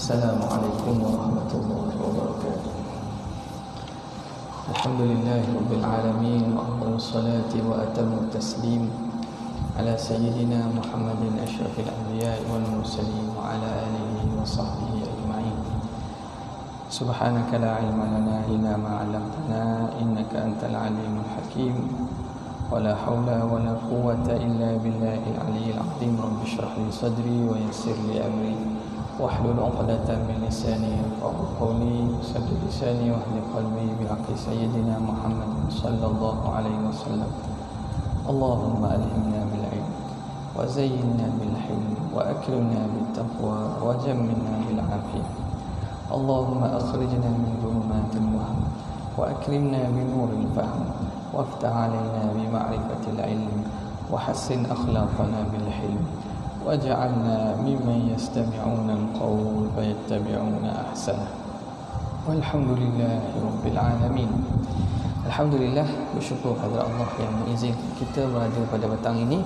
Assalamualaikum warahmatullahi wabarakatuh. Alhamdulillahi rabbil alamin, wa afdhalus salati wa atammu taslim ala sayyidina Muhammadin asyrafil anbiya'i wal mursalin wa ala alihi wa sahbihi ajma'in. Subhanaka la ilma lana illa ma 'allamtana innaka antal alimul hakim. Wa la haula wa la quwwata illa billahil aliyyil 'azim. Rabbi shrah li sadri wa yassir li amri wahlul 'uqdatam min lisani yafqahu qawli. Saddid lisani wahdid qalbi bi haqqi sayyidina Muhammad sallallahu alaihi wasallam. Allahumma alhimna bil 'ilm wa zayyinna bil hilm wa akrimna bit taqwa wa jammilna bil 'afiyah. Allahumma akhrijna min dhulumatil wahm wa akrimna bi nuril fahm وافتح علينا بمعرفة العلم وحسن أخلاقنا بالحلم واجعلنا ممن يستمعون القول فيتبعون أحسنه والحمد لله رب العالمين. Alhamdulillah, bersyukur kepada Allah yang mengizinkan kita berada pada petang ini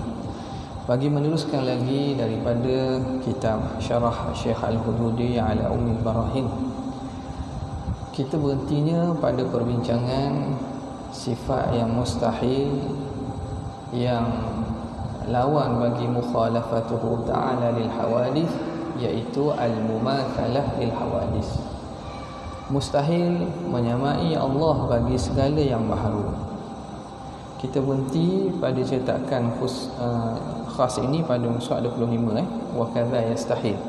bagi meneruskan lagi daripada kitab Syarah Syekh Al-Hududi ala Ummil Barahin. Kita berhentinya pada perbincangan sifat yang mustahil, yang lawan bagi mukhalafatuhu ta'ala lil hawadith, iaitu al-mumathalah lil hawadith. Mustahil menyamai Allah bagi segala yang baharu. Kita berhenti pada cetakan khas ini pada muka 25 wa kadza yastahil.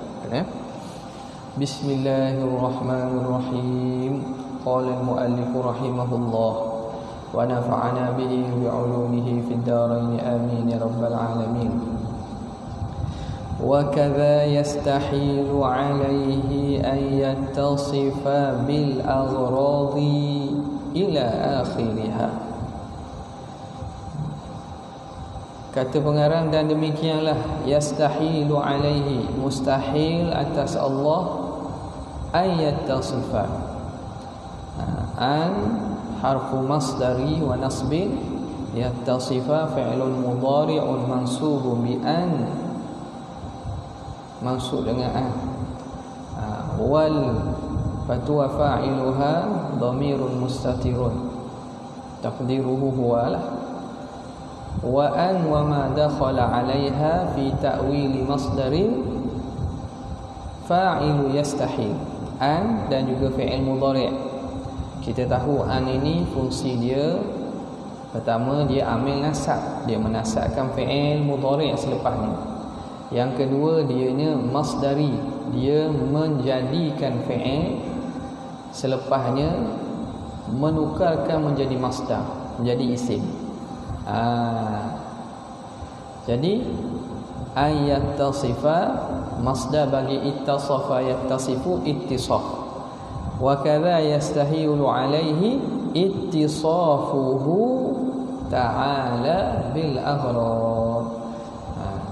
Bismillahirrahmanirrahim. Qala al-muallif rahimahullah wa nafa'ana bihi bi 'ulumihi fid darain amin ya rabbal alamin. Wa kadza yastahilu 'alayhi an yattasifa bil aghradi ila akhiriha. Kata pengarang, dan demikianlah yastahilu 'alaihi, mustahil atas Allah, an yattasifa, an harfu masdari wa nasbin, yattasifa fi'lun mudhari'un mansubun bi an, mansub dengan an, wal fatwa fa'iluha dhamirun mustatirun taqdiruhu huwa lah, wa an wa ma dakhala 'alaiha fi ta'wili masdarin fa'ilu yastahil, an dan juga fi'il mudhari'. Kita tahu an ini fungsi dia pertama, dia amil nasab, dia menasabkan fi'il mudhari' selepasnya. Yang kedua, dianya masdari, dia menjadikan fi'il selepasnya, menukarkan menjadi masdar, menjadi isim. Jadi ayat tasifa masdar bagi ittasafa yattasifu ittisaf. Wa kadza yastahilu 'alaihi ittisafuhu ta'ala bil aghrad.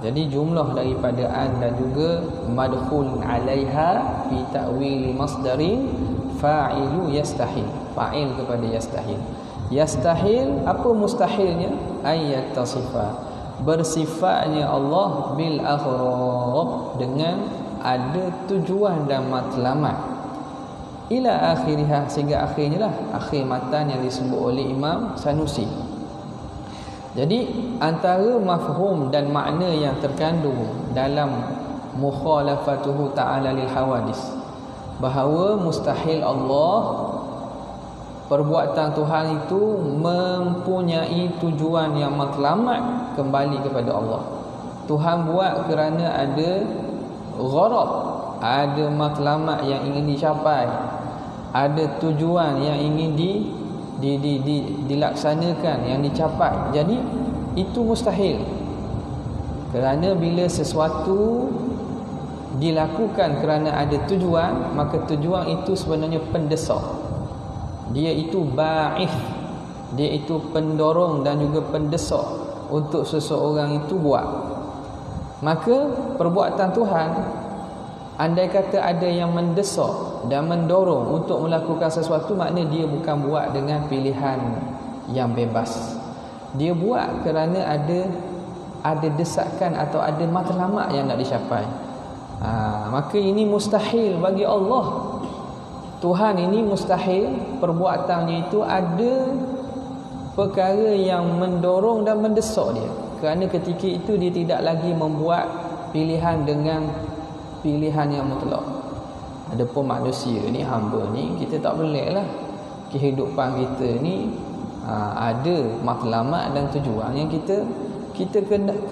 Jadi jumlah daripada an dan juga madkhul 'alaiha fi ta'wil masdarin fa'ilu yastahil, fa'il kepada yastahil. Yastahil, apa mustahilnya? Ayat tasifa, bersifatnya Allah bil aghrad, dengan ada tujuan dan matlamat, ila akhirihah, sehingga akhirnya lah, akhir matan yang disebut oleh Imam Sanusi. Jadi antara mafhum dan makna yang terkandung dalam mukhalafatuhu ta'ala lil hawadis, bahawa mustahil Allah, perbuatan Tuhan itu mempunyai tujuan yang matlamat kembali kepada Allah. Tuhan buat kerana ada gharad, ada matlamat yang ingin dicapai, ada tujuan yang ingin dilaksanakan, yang dicapai. Jadi itu mustahil. Kerana bila sesuatu dilakukan kerana ada tujuan, maka tujuan itu sebenarnya pendesak. Dia itu ba'ith, dia itu pendorong dan juga pendesak untuk seseorang itu buat. Maka perbuatan Tuhan, andai kata ada yang mendesak dan mendorong untuk melakukan sesuatu, maknanya dia bukan buat dengan pilihan yang bebas. Dia buat kerana ada desakan atau ada matlamat yang nak dicapai. Maka ini mustahil bagi Allah. Tuhan ini mustahil perbuatannya itu ada perkara yang mendorong dan mendesak dia. Kerana ketika itu dia tidak lagi membuat pilihan dengan pilihan yang mutlak. Adapun manusia ni, hamba ni, kita tak boleh lah. Kehidupan kita ni ada matlamat dan tujuan yang kita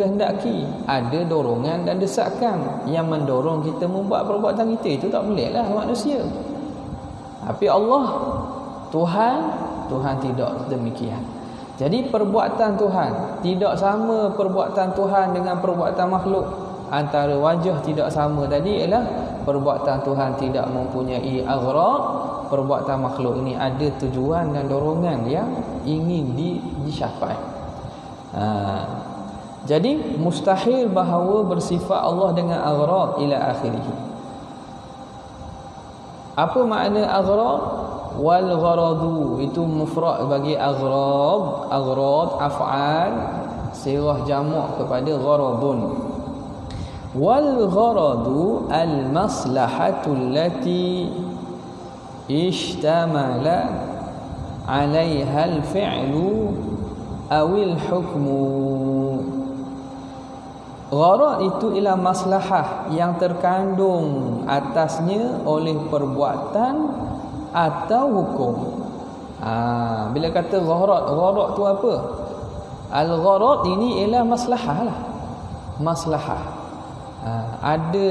kehendaki. Ada dorongan dan desakan yang mendorong kita membuat perbuatan kita. Itu tak boleh lah manusia. Tapi Allah, Tuhan tidak demikian. Jadi perbuatan Tuhan tidak sama perbuatan Tuhan dengan perbuatan makhluk. Antara wajah tidak sama tadi ialah perbuatan Tuhan tidak mempunyai aghraq. Perbuatan makhluk ini ada tujuan dan dorongan yang ingin dicapai. Jadi mustahil bahawa bersifat Allah dengan aghraq ila akhirih. Apa makna aghraq? Wal gharadu itu mufrad bagi aghrab. Aghrab af'al sirah jamak kepada gharadun. Wal gharadu al maslahatu allati ishtamala 'alaiha al fi'lu awil hukmu. Gharad itu ialah maslahah yang terkandung atasnya oleh perbuatan atau hukum. Bila kata gharad tu apa? Al-gharad ini ialah maslahah lah. Maslahah. Ada,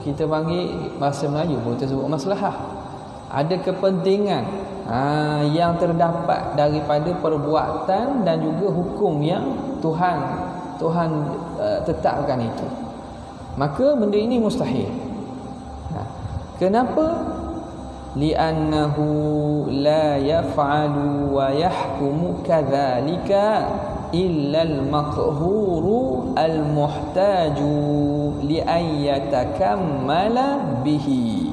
kita panggil bahasa Melayu pun tersebut maslahah. Ada kepentingan yang terdapat daripada perbuatan dan juga hukum yang Tuhan tetapkan itu. Maka benda ini mustahil. Kenapa? Li'annahu la yaf'alu wa yahkumu kadzalika illa al-maqhuru al-muhtaju li'an yatakammala bihi.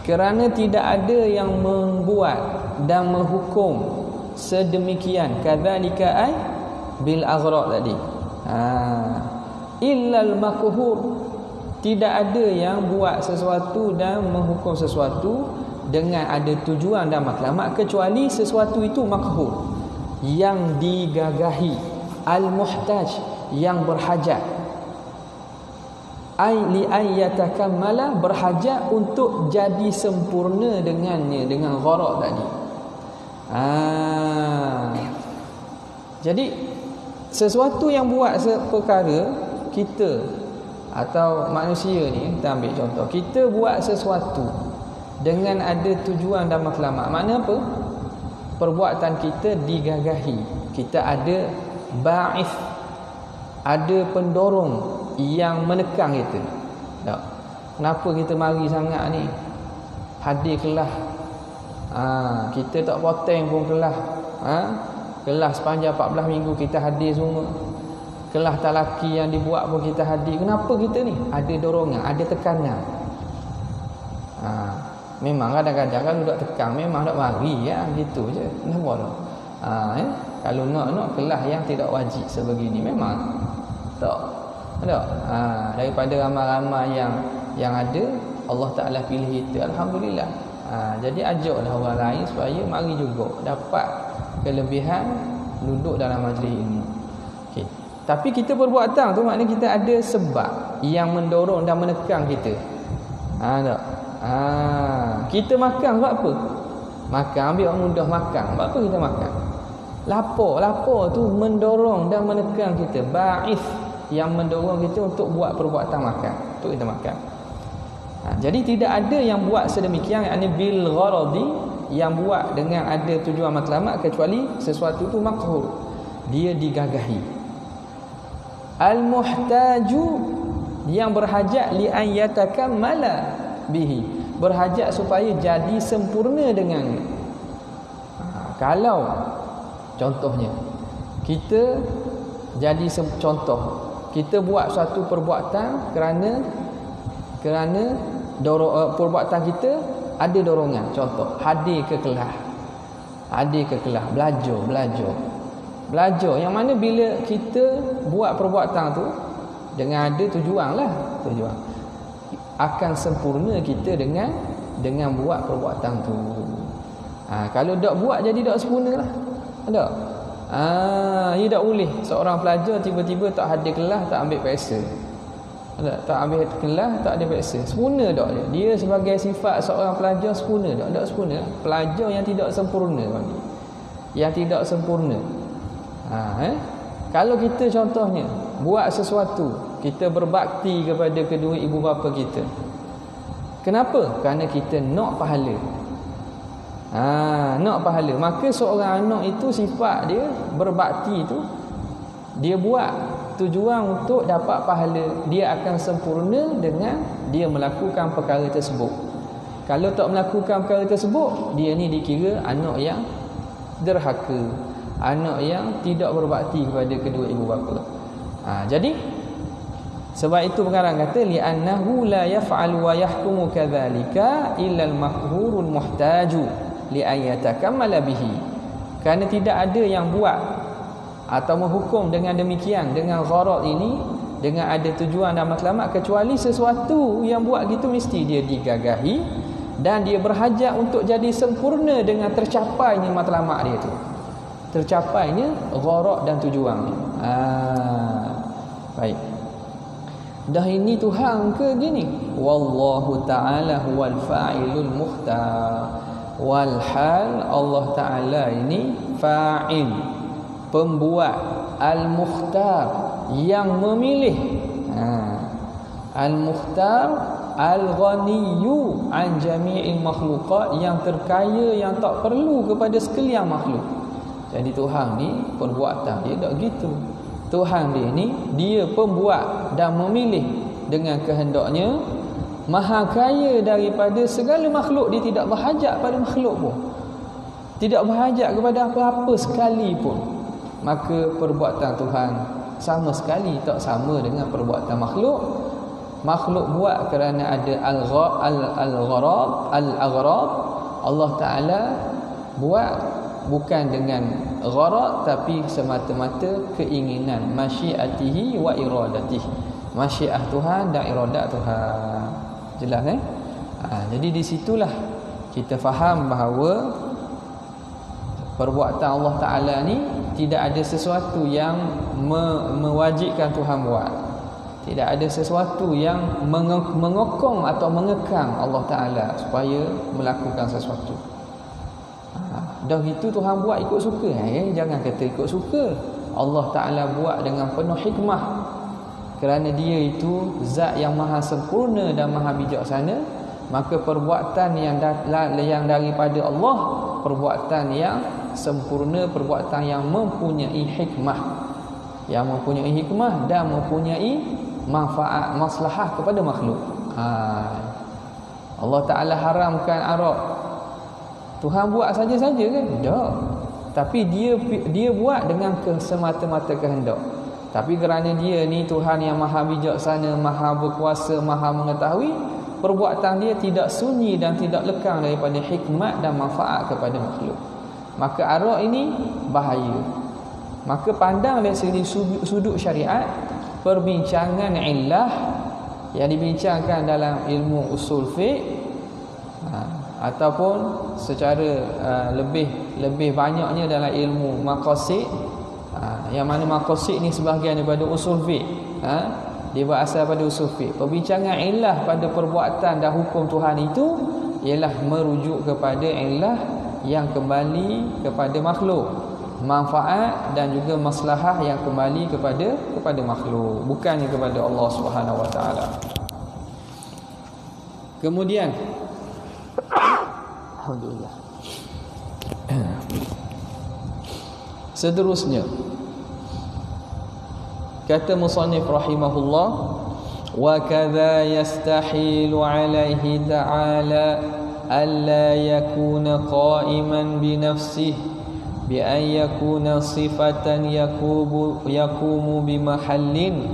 Kerana tidak ada yang membuat dan menghukum sedemikian, kadzalika ay bil aghraq tadi. Illa al-maqhur, tidak ada yang buat sesuatu dan menghukum sesuatu dengan ada tujuan dan matlamat kecuali sesuatu itu makhur, yang digagahi, al-muhtaj, yang berhajat, ai li ayatakammala, berhajat untuk jadi sempurna dengannya, dengan gharaq tadi. Jadi sesuatu yang buat perkara, kita atau manusia ni, kita ambil contoh, kita buat sesuatu dengan ada tujuan dan matlamat. Makna apa? Perbuatan kita digagahi, kita ada ba'ith, ada pendorong yang menekang kita. Tak? Kenapa kita mari sangat ni? Hadir kelas. Kita tak potong pun kelas. Kelas sepanjang 14 minggu kita hadir semua. Kelas talaki yang dibuat pun kita hadir. Kenapa kita ni? Ada dorongan, ada tekanan. Memang kadang-kadang kan duduk tekan, memang nak mari ya, gitu je. Kenapa tak? Kalau nak kelas yang tidak wajib sebegini, memang tak. Tak. Daripada ramai-ramai yang ada, Allah Ta'ala pilih itu, alhamdulillah. Jadi ajaklah orang lain supaya mari juga dapat kelebihan duduk dalam majlis ilmu. Okey. Tapi kita perbuatan tu maknanya kita ada sebab yang mendorong dan menekan kita. Tak? Kita makan sebab apa? Makan, ambil orang mudah makan. Sebab apa kita makan? Lapar tu mendorong dan menekan kita. Ba'ith, yang mendorong kita untuk buat perbuatan makan. Untuk kita makan. Jadi tidak ada yang buat sedemikian, yakni bil gharadi, yang buat dengan ada tujuan matlamat, kecuali sesuatu tu makhur, dia digagahi. Al-muhtaju, yang berhajat li an yatakammala bihi, berhajat supaya jadi sempurna dengannya. Kalau contohnya kita jadi contoh, kita buat suatu perbuatan kerana perbuatan kita ada dorongan. Contoh, hadir ke kelas, belajar, yang mana bila kita buat perbuatan tu dengan ada tujuan lah, akan sempurna kita dengan buat perbuatan tu. Kalau tak buat jadi tak sempurna lah. Tak? Ia tak boleh seorang pelajar tiba-tiba tak hadir kelas, tak ambil periksa. Tak ambil kelas, tak ada periksa. Sempurna tak dia? Dia sebagai sifat seorang pelajar sempurna tak? Tak sempurna. Pelajar yang tidak sempurna panggil. Yang tidak sempurna. Kalau kita contohnya buat sesuatu, kita berbakti kepada kedua ibu bapa kita. Kenapa? Kerana kita nak pahala. Nak pahala. Maka seorang anak itu sifat dia berbakti itu, dia buat tujuan untuk dapat pahala. Dia akan sempurna dengan dia melakukan perkara tersebut. Kalau tak melakukan perkara tersebut, dia ni dikira anak yang derhaka, anak yang tidak berbakti kepada kedua ibu bapa. Jadi sebab itu pengarang kata li'annahu la yaf'alu wa yahkumu kadzalika illa al-maqhurul muhtaju li'ayatakamala bihi. Kerana tidak ada yang buat atau menghukum dengan demikian, dengan gharad ini, dengan ada tujuan dan matlamat, kecuali sesuatu yang buat gitu mesti dia digagahi dan dia berhajat untuk jadi sempurna dengan tercapainya matlamat dia tu, tercapainya gharad dan tujuan. Baik. Dah ini Tuhan ke gini? Wallahu ta'ala huwal fa'ilul mukhtar. Walhal Allah Ta'ala ini fa'il, pembuat, al-mukhtar, yang memilih. Al-mukhtar al-ghaniyyu an jami'il makhluqat, yang terkaya, yang tak perlu kepada sekalian makhluk. Jadi Tuhan ni perbuatan dia tak gitu. Tuhan dia ni, dia pembuat dan memilih dengan kehendaknya, maha kaya daripada segala makhluk. Dia tidak berhajat pada makhluk pun, tidak berhajat kepada apa-apa sekali pun. Maka perbuatan Tuhan sama sekali tak sama dengan perbuatan makhluk. Makhluk buat kerana ada al-aghrad. Allah Ta'ala buat bukan dengan gharad, tapi semata-mata keinginan, masyiatihi wa iradatihi, masyiah Tuhan dan iradat Tuhan. Jelas jadi di situlah kita faham bahawa perbuatan Allah Ta'ala ni tidak ada sesuatu yang mewajibkan Tuhan buat. Tidak ada sesuatu yang mengokong atau mengekang Allah Ta'ala supaya melakukan sesuatu. Dah gitu Tuhan buat ikut suka. Jangan kata ikut suka. Allah Ta'ala buat dengan penuh hikmah, kerana dia itu zat yang maha sempurna dan maha bijaksana. Maka perbuatan yang daripada Allah, perbuatan yang sempurna, perbuatan yang mempunyai hikmah, yang mempunyai hikmah dan mempunyai manfaat, maslahah kepada makhluk. Allah Ta'ala haramkan arak, Tuhan buat saja-saja kan? Tak. Tapi dia buat dengan semata-mata kehendak. Tapi kerana dia ni Tuhan yang maha bijaksana, maha berkuasa, maha mengetahui, perbuatan dia tidak sunyi dan tidak lekang daripada hikmat dan manfaat kepada makhluk. Maka arak ini bahaya. Maka pandang dari segi sudut syariat, perbincangan illah yang dibincangkan dalam ilmu usul fiqh, ataupun secara lebih banyaknya dalam ilmu maqasid, yang mana maqasid ni sebahagian daripada usul fiqh, dia berasal pada usul fiqh. Perbincangan illah pada perbuatan dan hukum Tuhan itu ialah merujuk kepada illah yang kembali kepada makhluk, manfaat dan juga maslahah yang kembali kepada makhluk, bukannya kepada Allah Subhanahu Wa Taala. Kemudian alhamdulillah, seterusnya kata musannif rahimahullah, wa kadza yastahilu alaihi ta'ala alla yakuna qa'iman bi nafsihi bi an yakuna sifatan yakumu bi mahallin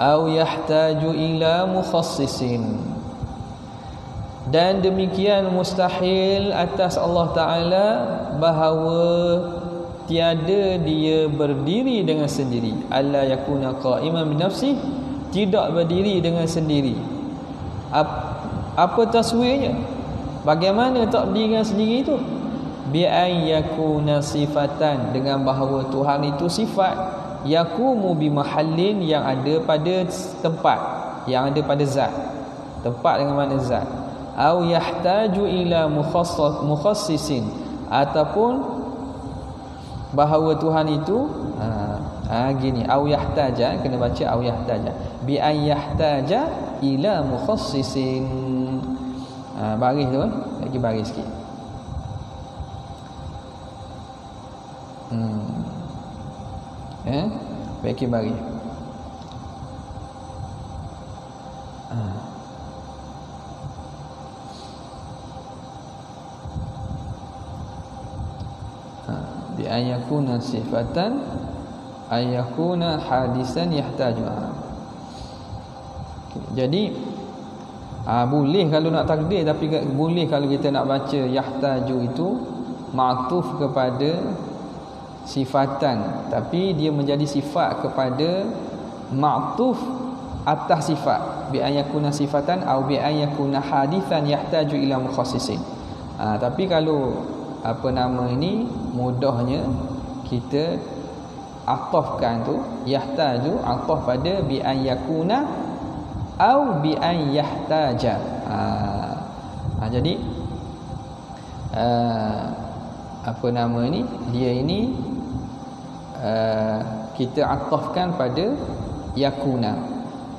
aw yahtaju ila mukhassisin. Dan demikian mustahil atas Allah Ta'ala bahawa tiada dia berdiri dengan sendiri. Alla yakuna qa'iman bi nafsihi, tidak berdiri dengan sendiri. Apa taswirnya? Bagaimana tak berdiri dengan sendiri itu? Bi ay yakuna sifatan, dengan bahawa Tuhan itu sifat, yakumu bi mahallin, yang ada pada tempat, yang ada pada zat. Tempat dengan mana zat. Au yahtaju ila mukhassisin, ataupun bahawa Tuhan itu gini, au yahtaja, kena baca au yahtaja, bi ay yahtaja ila mukhassisin. Baris tu, lagi baris sikit. Bagi baris. Bi ayakuna sifatan ayakuna hadisan yahtaju. Jadi boleh kalau nak takdir, tapi boleh kalau kita nak baca yahtaju itu ma'tuf kepada sifatan, tapi dia menjadi sifat kepada ma'tuf atas sifat. Bi ayakuna sifatan atau bi ayakuna hadisan yahtaju ila mukhassisin. Tapi kalau ini mudahnya kita atafkan tu, yahtaju ataf pada bi ayakuna au bi an yahtaja. Jadi dia ini kita atafkan pada yakuna.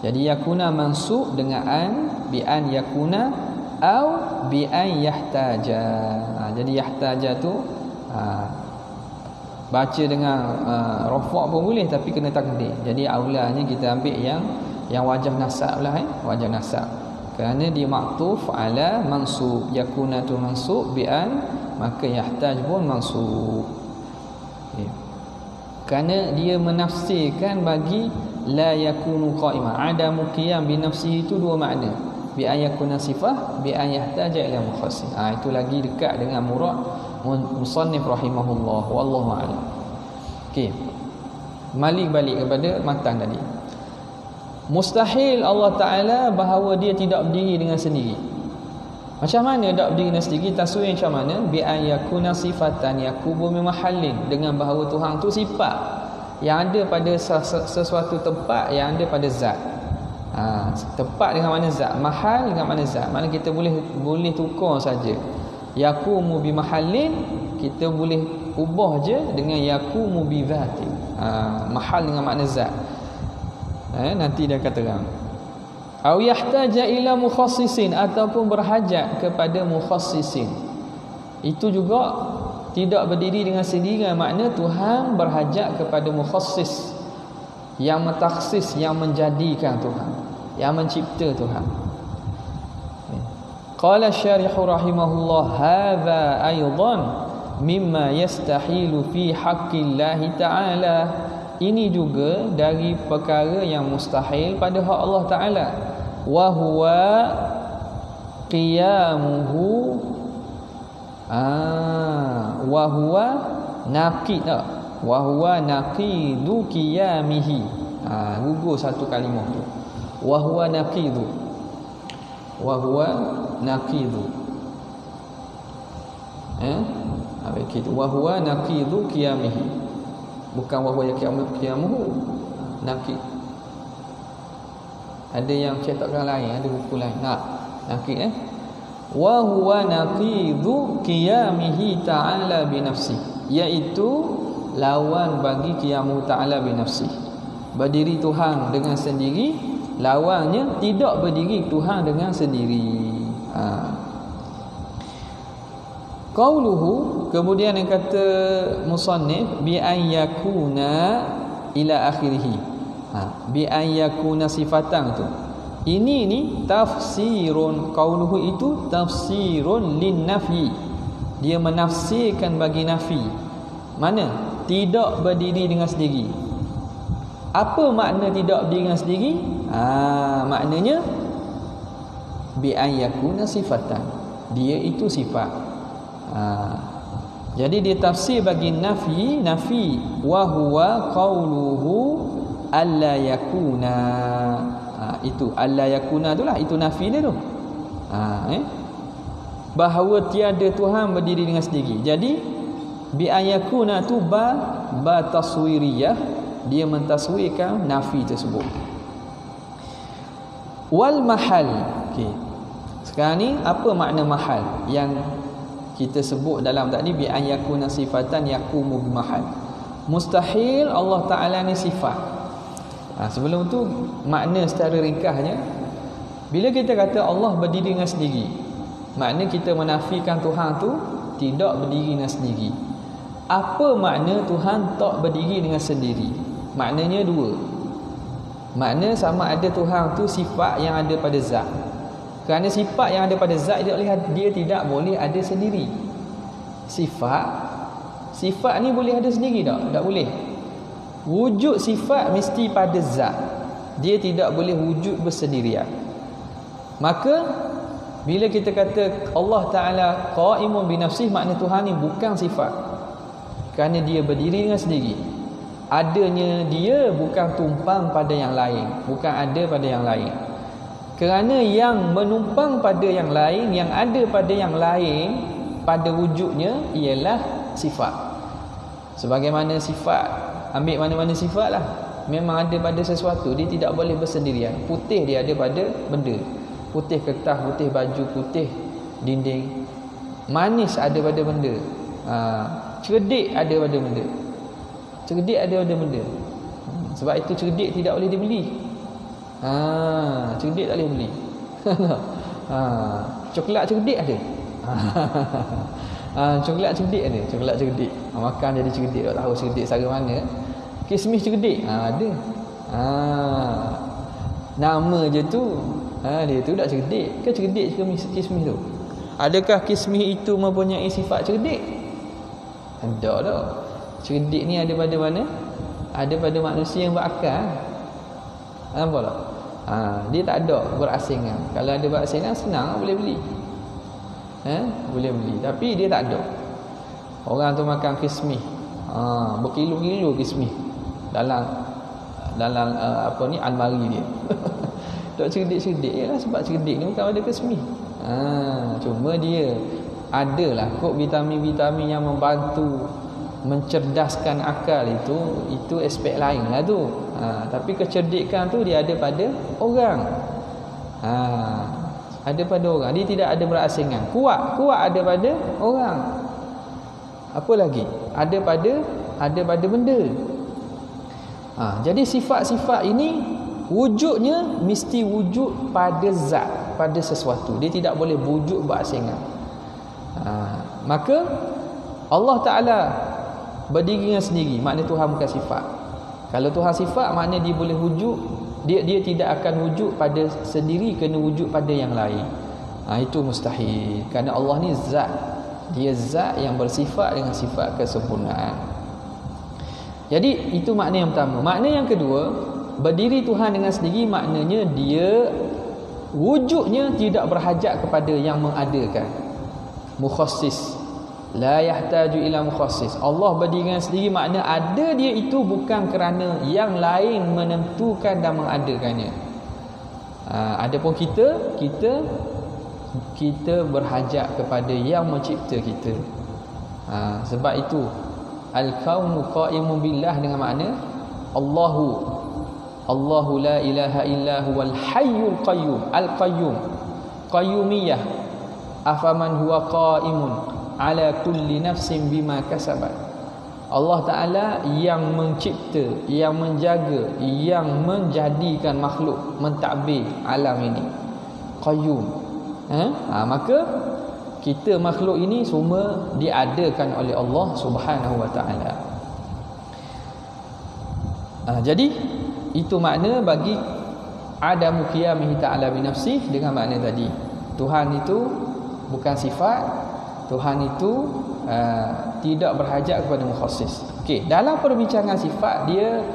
Jadi yakuna mansub dengan an, bi an yakuna au bi an yahtaja. Jadi yahtaja tu baca dengan rafa' pun boleh, tapi kena takdir. Jadi aulanya kita ambil yang wajah nasab lah, wajah nasab, kerana dia maktuf ala mansub. Yakuna tu mansub bi an, maka yahtaj pun mansub. Kerana dia menafsirkan bagi la yakunu qa'imah, adamu qiyam bi nafsihi, itu dua makna. Bi an yakuna sifah, bi an yahtaj ila mukhassis. Itu lagi dekat dengan murad musannif rahimahullah, wallahu a'lam. Okey, balik kepada matan tadi. Mustahil Allah Ta'ala bahawa dia tidak berdiri dengan sendiri. Macam mana tak berdiri dengan sendiri? Taswir macam mana? Bi an yakuna sifatan yakubu min mahallin, dengan bahawa Tuhan tu sifat yang ada pada sesuatu tempat, yang ada pada zat. Tempat dengan mana zat, mahal dengan mana zat. Mana kita boleh tukar saja. Yakumu bi mahallin, kita boleh ubah je dengan yakumu bi dhati. Mahal dengan makna zat. Nanti dia kata terang. Au yahtaja ila mukhassisin, ataupun berhajat kepada mukhassisin. Itu juga tidak berdiri dengan sendiri, makna Tuhan berhajat kepada mukhassis, yang mentaksis, yang menjadikan Tuhan, yang mencipta Tuhan. Qala syarih rahimahullah, hadza aidan mimma yastahilu fi haqqillahi ta'ala. Ini juga dari perkara yang mustahil pada hak Allah Ta'ala. Wa huwa qiyamuhu wa huwa naqid, wa huwa naqidu qiyamihi. Gugur satu kalimah tu. Wa huwa naqidu, wa huwa naqidu. Wa huwa naqidu qiyamihi, bukan wa huwa qiyamuhu, naqid. Ada yang cetakkan lain, ada buku lain. Naqid wa huwa naqidu qiyamihi ta'ala bi nafsi, iaitu lawan bagi qiyamu ta'ala bi nafsi. Berdiri Tuhan dengan sendiri, lawannya tidak berdiri Tuhan dengan sendiri. Qauluhu, kemudian yang kata musannif, bi an yakuna ila akhirih. Bi an yakuna sifatan tu. Ini ni tafsirun, qauluhu itu tafsirun lin nafi. Dia menafsirkan bagi nafi. Mana? Tidak berdiri dengan sendiri. Apa makna tidak berdiri dengan sendiri? Maknanya bi an yakuna sifatan. Dia itu sifat. Jadi dia tafsir bagi nafi wa huwa qauluhu alla yakuna. Itu alla yakuna itulah, itu nafi dia tu. Bahawa tiada Tuhan berdiri dengan sendiri. Jadi bi ayakuna tu ba taswiriyah, dia mentaswirkan nafi tersebut. Wal mahal. Okey. Sekarang ni apa makna mahal yang kita sebut dalam tadi bi ayakuna sifatan yaqumu bi mahal. Mustahil Allah Taala ni sifat. Sebelum tu makna secara ringkasnya, bila kita kata Allah berdiri dengan sendiri, makna kita menafikan Tuhan tu tidak berdiri dengan sendiri. Apa makna Tuhan tak berdiri dengan sendiri? Maknanya dua. Makna sama ada Tuhan tu sifat yang ada pada zat. Kerana sifat yang ada pada zat dia tidak boleh ada sendiri. Sifat ni boleh ada sendiri tak? Tak boleh. Wujud sifat mesti pada zat. Dia tidak boleh wujud bersendirian. Maka bila kita kata Allah Ta'ala qa'imun binafsih, makna Tuhan ni bukan sifat, kerana dia berdiri dengan sendiri. Adanya dia bukan tumpang pada yang lain, bukan ada pada yang lain. Kerana yang menumpang pada yang lain, yang ada pada yang lain, pada wujudnya ialah sifat. Sebagaimana sifat, ambil mana-mana sifat lah, memang ada pada sesuatu, dia tidak boleh bersendirian. Putih dia ada pada benda, putih kertas, putih baju, putih dinding. Manis ada pada benda, cerdik ada pada benda, cerdik ada pada benda. Sebab itu cerdik tidak boleh dibeli. Cerdik tak boleh beli. Coklat cerdik ada. Coklat cerdik ada, coklat cerdik. Makan jadi cerdik, tak tahu cerdik sara mana. Kismis cerdik ada. Nama je tu, dia tu tak cerdik. Ke cerdik ke kismis tu? Adakah kismis itu mempunyai sifat cerdik? Tak dah. Cerdik ni ada pada mana? Ada pada manusia yang berakal. Nampak tak? Dia tak ada berasingan. Kalau ada berasingan senang boleh beli. Boleh beli. Tapi dia tak ada. Orang tu makan kismis, berkilo-kilo kismis dalam almari dia. Tak cerdik-cerdik ialah sebab cerdik ni bukan ada kismis. Cuma dia adalah kok vitamin-vitamin yang membantu mencerdaskan akal, itu aspek lain lah tu. Tapi kecerdikan tu dia ada pada orang. Ada pada orang. Dia tidak ada berasingan. Kuat ada pada orang. Apa lagi? Ada pada benda. Jadi sifat-sifat ini wujudnya mesti wujud pada zat, pada sesuatu. Dia tidak boleh wujud berasingan. Maka Allah Ta'ala berdiri dengan sendiri, makna Tuhan bukan sifat. Kalau Tuhan sifat, makna dia boleh wujud, dia tidak akan wujud pada sendiri, kena wujud pada yang lain. Itu mustahil. Kerana Allah ni zat. Dia zat yang bersifat dengan sifat kesempurnaan. Jadi itu makna yang pertama. Makna yang kedua, berdiri Tuhan dengan sendiri maknanya dia wujudnya tidak berhajat kepada yang mengadakan. Mukhassis, la yahtaju ila mukhassis. Allah berdiri dengan sendiri makna ada dia itu bukan kerana yang lain menentukan dan mengadakannya. Adapun kita berhajat kepada yang mencipta kita. Sebab itu al-kaunu qa'imun billah dengan makna Allahu la ilaha illa huwal hayyul qayyum. Al-qayyum, qayyumiyah. Afaman huwa qa'imun ala kulli nafsin bima kasabat. Allah Ta'ala yang mencipta, yang menjaga, yang menjadikan makhluk, mentadbir alam ini. Qayyum. Maka kita makhluk ini semua diadakan oleh Allah Subhanahu wa Ta'ala. Jadi itu makna bagi adamu qiyamihi ta'ala bi nafsih, dengan makna tadi. Tuhan itu bukan sifat, Tuhan itu tidak berhajat kepada mukhassis. Okey, dalam perbincangan sifat dia,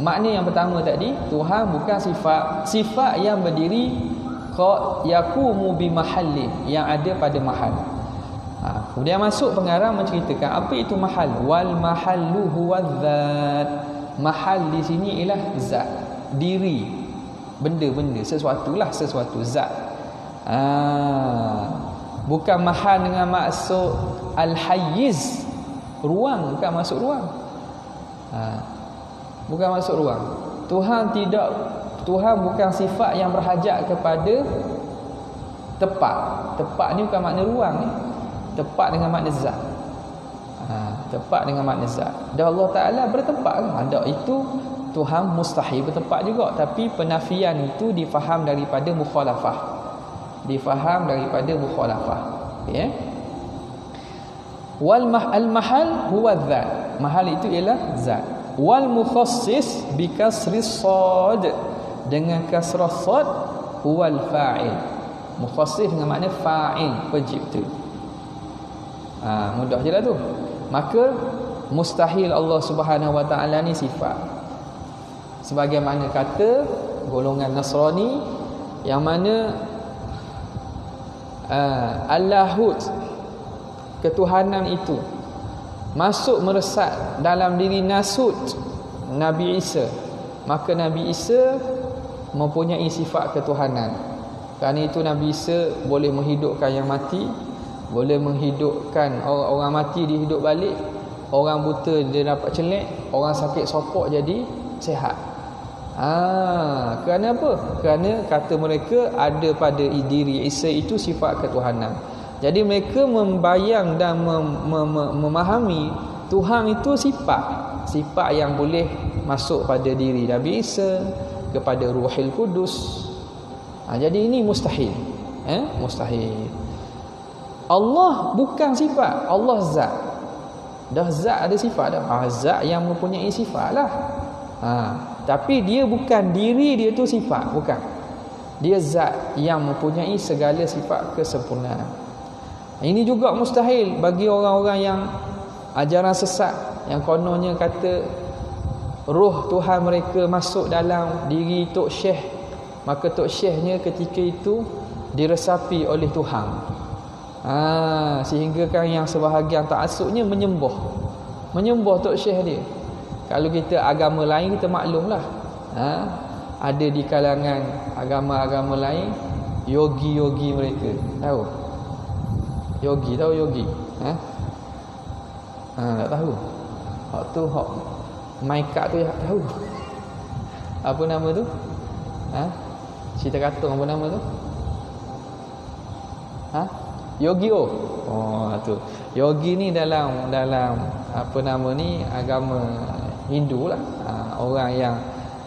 makna yang pertama tadi, Tuhan bukan sifat, sifat yang berdiri yaqumu bi mahallin, yang ada pada mahal. Kemudian masuk pengarang menceritakan apa itu mahal. Wal mahallu huwa dzat. Mahal di sini ialah zat, diri. benda-benda, sesuatu zat. Bukan mahal dengan maksud al-hayyiz, ruang, bukan masuk ruang. Bukan masuk ruang. Tuhan bukan sifat yang berhajat kepada tempat. Tempat ni bukan makna ruang ni. Tempat dengan makna zat. Tempat dengan makna zat. Dan Allah Ta'ala bertempat kan? Itu Tuhan mustahil bertempat juga. Tapi penafian itu difaham daripada mukhalafah. Okay? Al-mahal huwa zat. Mahal itu ialah zat. Wal mukhassis bi kasri sad, dengan kasrah sad, huwal fa'il. Mukhassis dengan makna fa'il, pencipta. Mudah je lah tu. Maka mustahil Allah Subhanahu Wa Ta'ala ni sifat. Sebagaimana kata golongan Nasrani yang mana Allahut, ketuhanan itu masuk meresap dalam diri Nasut, Nabi Isa. Maka Nabi Isa mempunyai sifat ketuhanan. Kerana itu Nabi Isa boleh menghidupkan yang mati, boleh menghidupkan orang mati dihidup balik, orang buta dia dapat celek, orang sakit sopok jadi sihat. Kerana apa? Kerana kata mereka ada pada diri Isa itu sifat ketuhanan. Jadi mereka membayang dan memahami Tuhan itu sifat yang boleh masuk pada diri Nabi Isa, kepada Ruhul Kudus. Jadi ini mustahil. Mustahil. Allah bukan sifat, Allah zat. Dah zat ada sifat dah. Zat yang mempunyai sifat lah. Tapi dia bukan diri dia tu sifat, bukan. Dia zat yang mempunyai segala sifat kesempurnaan. Ini juga mustahil bagi orang-orang yang ajaran sesat, yang kononnya kata roh Tuhan mereka masuk dalam diri Tok Syekh, maka Tok Syekhnya ketika itu diresapi oleh Tuhan. Sehingga kan yang sebahagian ta'assubnya menyembah Tok Syekh dia. Kalau kita agama lain kita maklumlah. Ada di kalangan agama-agama lain yogi-yogi mereka. Tahu? Yogi, tahu yogi? Tak tahu. Hak tu hak maikat tu tak tahu. Apa nama tu? Cerita kartun apa nama tu? Yogi. Tu. Yogi ni dalam apa nama ni, agama Hindu lah. Orang yang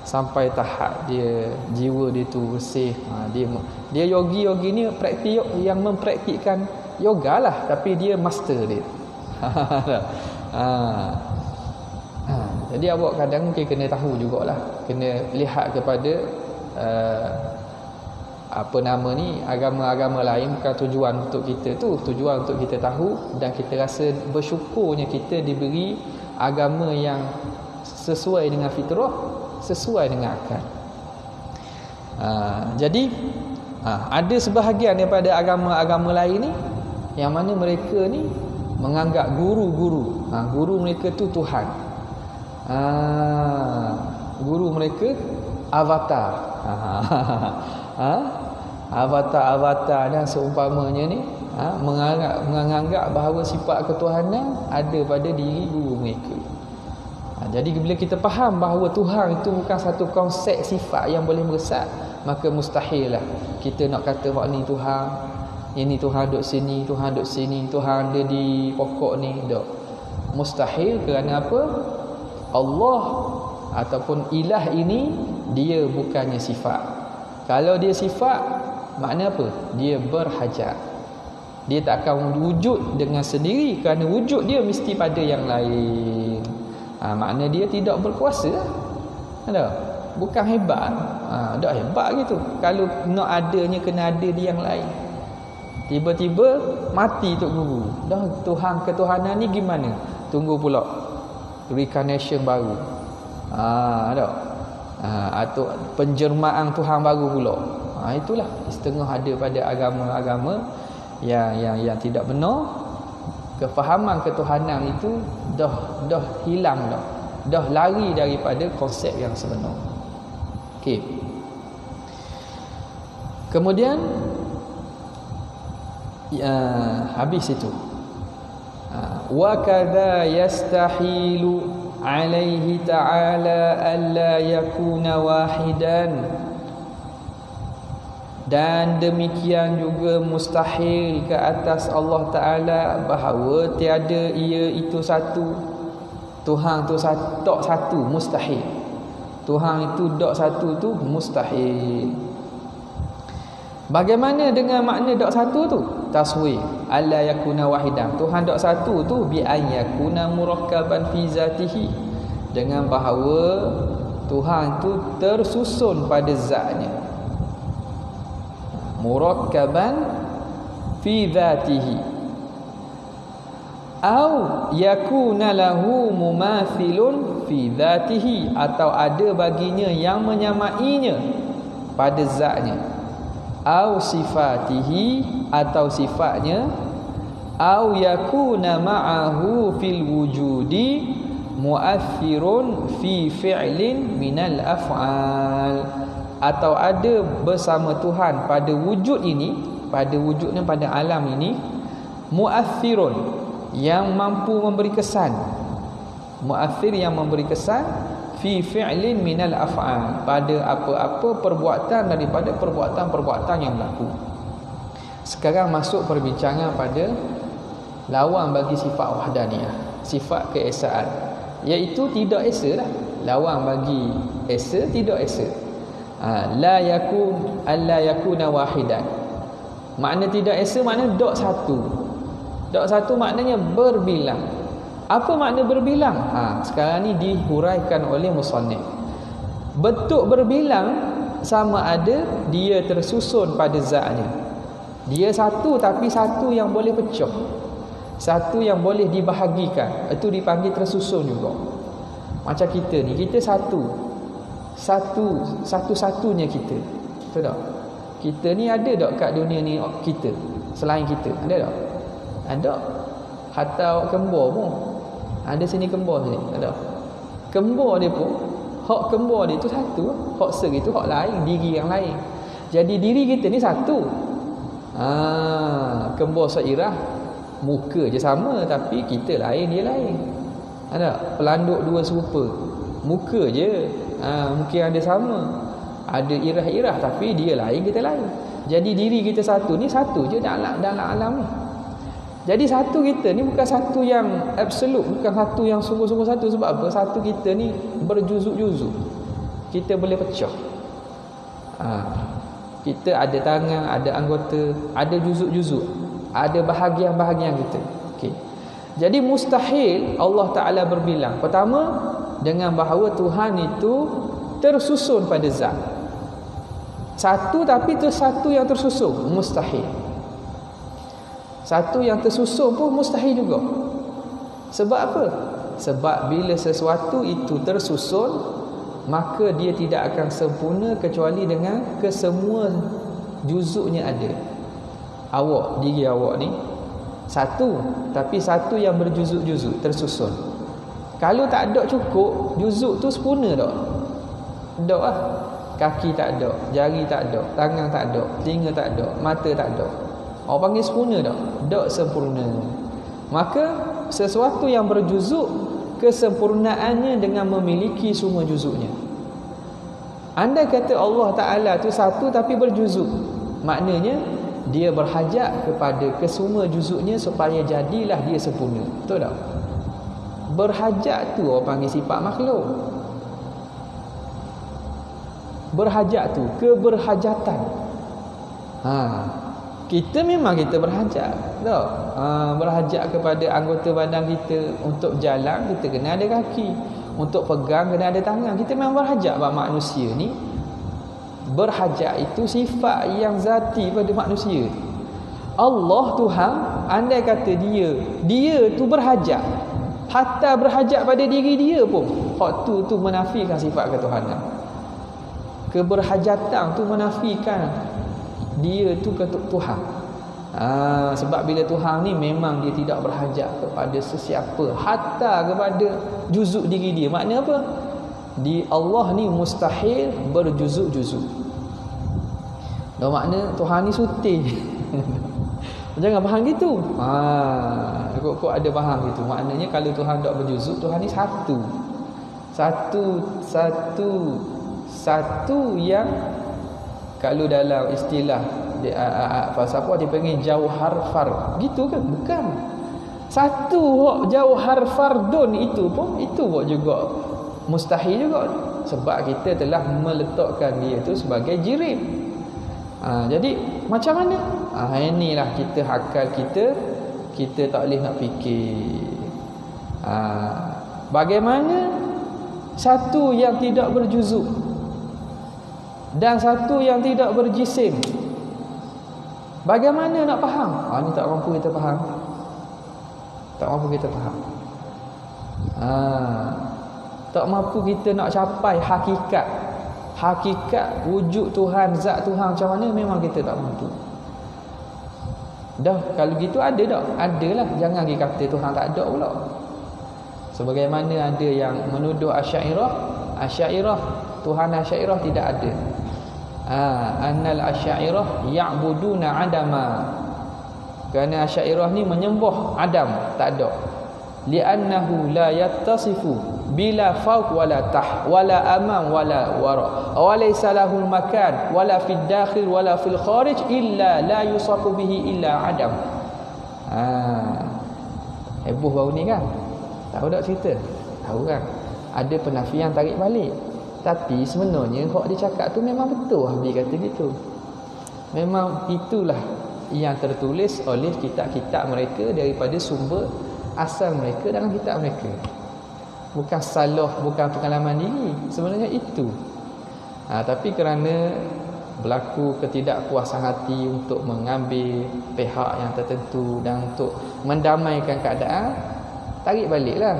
sampai tahap dia jiwa dia tu bersih. Dia yogi ni praktik yang mempraktikkan yoga lah, tapi dia master dia. Jadi awak kadang mungkin kena tahu jugalah, kena lihat kepada apa nama ni, agama-agama lain. Bukan tujuan untuk kita tu, tujuan untuk kita tahu dan kita rasa bersyukurnya kita diberi agama yang sesuai dengan fitrah, sesuai dengan akal. Jadi ada sebahagian daripada agama-agama lain ni yang mana mereka ni menganggap guru mereka tu Tuhan. Guru mereka avatar. Avatar dan seumpamanya ni menganggap bahawa sifat ketuhanan ada pada diri guru mereka. Jadi bila kita faham bahawa Tuhan itu bukan satu konsep sifat yang boleh meresap, maka mustahil lah kita nak kata hak ni Tuhan, ini Tuhan duduk sini, Tuhan duduk sini, Tuhan ada di pokok ni. Tak. Mustahil. Kerana apa? Allah ataupun ilah ini dia bukannya sifat. Kalau dia sifat, makna apa? Dia berhajat. Dia tak akan wujud dengan sendiri, kerana wujud dia mesti pada yang lain. Makna dia tidak berkuasa. Ada? Bukan hebat. Tak hebat gitu. Kalau nak adanya kena ada di yang lain. Tiba-tiba mati Tok Guru. Dah Tuhan ketuhanan ni gimana? Tunggu pula reincarnation baru. Ada. Atau penjermaan Tuhan baru pula. Itulah setengah ada pada agama-agama yang tidak benar. Kefahaman ketuhanan itu dah hilang dah. Dah lari daripada konsep yang sebenar. Okey. Kemudian habis itu. Wa kadza yastahilu alaihi ta'ala alla yakuna wahidan, dan demikian juga mustahil ke atas Allah Ta'ala bahawa tiada ia itu satu. Tuhan tu tok satu, mustahil. Tuhan itu dok satu tu mustahil. Bagaimana dengan makna dok satu tu? Taswir alla yakuna wahidan. Tuhan dok satu tu bi an yakuna murakkaban fi zatihi, dengan bahawa Tuhan tu tersusun pada zatnya. Murakkaban fi dhatihi, au yakuna lahu mumathilun fi dhatihi, atau ada baginya yang menyamainya pada zatnya, au sifatihi, atau sifatnya, au yakuna ma'ahu fil wujudi muathirun fi fi'lin minal af'al, atau ada bersama Tuhan pada wujud ini, pada wujudnya, pada alam ini, muathirun, yang mampu memberi kesan, muathir yang memberi kesan, fi fi'lin minal af'al, pada apa-apa perbuatan daripada perbuatan-perbuatan yang berlaku. Sekarang masuk perbincangan pada lawan bagi sifat wahdaniyah, sifat keesaan, iaitu tidak esa lah. Lawan bagi esa, tidak esa. La yakun alla yakuna wahidan. Makna tidak esa makna dok satu. Dok satu maknanya berbilang. Apa makna berbilang? Sekarang ni dihuraikan oleh musannif. Bentuk berbilang sama ada dia tersusun pada zatnya. Dia satu tapi satu yang boleh pecah. Satu yang boleh dibahagikan. Itu dipanggil tersusun juga. Macam kita ni, kita satu-satunya kita. Betul tak? Kita ni ada tak kat dunia ni kita selain kita? Ada tak? Ada. Hatta kembar pun ada, sini kembar sini, ada. Kembar dia pun, hak kembar dia tu satu, hak seri tu hak lain, diri yang lain. Jadi diri kita ni satu. Kembar seirah, muka je sama tapi kita lain, dia lain. Ada. Pelanduk dua serupa, muka je, mungkin ada sama, ada irah-irah tapi dia lain, kita lain. Jadi diri kita satu ni satu je dalam alam ni. Jadi satu kita ni bukan satu yang absolut, bukan satu yang sungguh-sungguh satu. Sebab apa? Satu kita ni berjuzuk-juzuk, kita boleh pecah. Kita ada tangan, ada anggota, ada juzuk-juzuk, ada bahagian-bahagian kita. Okay. Jadi mustahil Allah Ta'ala berbilang. Pertama, dengan bahawa Tuhan itu tersusun pada zat. Satu tapi itu satu yang tersusun, mustahil. Satu yang tersusun pun mustahil juga. Sebab apa? Sebab bila sesuatu itu tersusun, maka dia tidak akan sempurna kecuali dengan kesemua juzuknya ada. Diri awak ni satu, tapi satu yang berjuzuk-juzuk tersusun. Kalau tak ada cukup juzuk tu sempurna tak? Tak lah. Kaki tak ada, jari tak ada, tangan tak ada, telinga tak ada, mata tak ada. Orang panggil sempurna tak? Tak sempurna. Maka sesuatu yang berjuzuk, kesempurnaannya dengan memiliki semua juzuknya. Andai kata Allah Ta'ala tu satu tapi berjuzuk, maknanya dia berhajat kepada kesemua juzuknya supaya jadilah dia sempurna. Betul tak? Berhajat tu orang panggil sifat makhluk. Berhajat tu, keberhajatan. Kita memang kita berhajat, tak? Berhajat kepada anggota badan kita. Untuk jalan kita kena ada kaki, untuk pegang kena ada tangan. Kita memang berhajat. Bahawa manusia ni berhajat, itu sifat yang zati pada manusia. Allah Tuhan, andai kata dia tu berhajat, hatta berhajat pada diri dia pun, hak tu menafikan sifat ketuhanan. Keberhajatan tu menafikan dia tu ke Tuhan. Sebab bila Tuhan ni memang dia tidak berhajat kepada sesiapa, hatta kepada juzuk diri dia. Maknanya apa? Di Allah ni mustahil berjuzuk-juzuk. makna Tuhan ni suti. Jangan faham gitu. Kok ada faham gitu. Maknanya kalau Tuhan tak berjuzuk, Tuhan ni satu. Satu yang kalau dalam istilah falsafah dipanggil jauhar fard. Gitu kan? Bukan. Satu jauhar fardun itu pun juga mustahil juga. Sebab kita telah meletakkan dia itu sebagai jirim. Jadi macam mana? Inilah kita akal kita tak boleh nak fikir. Bagaimana satu yang tidak berjuzuk dan satu yang tidak berjisim, bagaimana nak faham? Ni tak mampu kita faham. Tak mampu kita nak capai hakikat wujud Tuhan, zat Tuhan macam mana, memang kita tak mampu. Dah kalau gitu ada tak? Adalah. Jangan kita kata Tuhan tak ada pula. Sebagaimana ada yang menuduh Asy'ariyah, Tuhan Asy'ariyah tidak ada. Annal Asy'ariyah ya'buduna adama. Kerana Asy'ariyah ni menyembah Adam, tak ada. Li'annahu la yattasifu bila fawq wala tah wala amam wala wara wa laysa lahul makan wala fid dakhil wala fil kharij illa la yusafu bihi illa adam. Heboh baru ni kan? Tahu tak cerita? Tahu kan? Ada penafian tarik balik. Tapi sebenarnya hak dia cakap tu memang betul. Habis kata gitu. Memang itulah yang tertulis oleh kitab-kitab mereka daripada sumber asal mereka dalam kitab mereka. Bukan salah, bukan pengalaman diri. Sebenarnya itu. Tapi kerana berlaku ketidakpuasan hati untuk mengambil pihak yang tertentu dan untuk mendamaikan keadaan, tarik baliklah.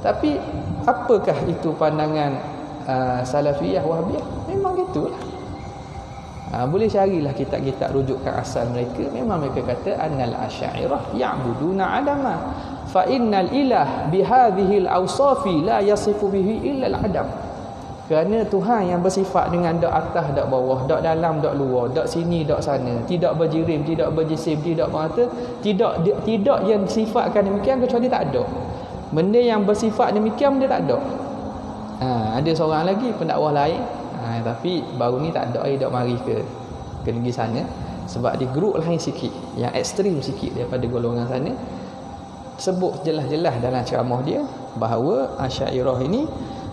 Tapi apakah itu pandangan Salafiyah Wahhabiyah? Memang gitulah. Boleh carilah kitab-kitab rujukan asal mereka. Memang mereka kata annal asy'ariyah ya'buduna adama fa innal ilah bihadhil awsafi la yasifu bihi illa al-adam. Kerana Tuhan yang bersifat dengan dak atas dak bawah, dak dalam dak luar, dak sini dak sana, tidak berjirim, tidak berjisim, tidak bermata, tidak yang sifatkan demikian kecuali tak ada. Benda yang bersifat demikian dia tak ada. Ada seorang lagi pendakwah lain, tapi baru ni tak ada dak mari ke negeri sana sebab di grup lain sikit, yang ekstrim sikit daripada golongan sana, sebut jelas-jelas dalam ceramah dia bahawa Asy'ariyah ini,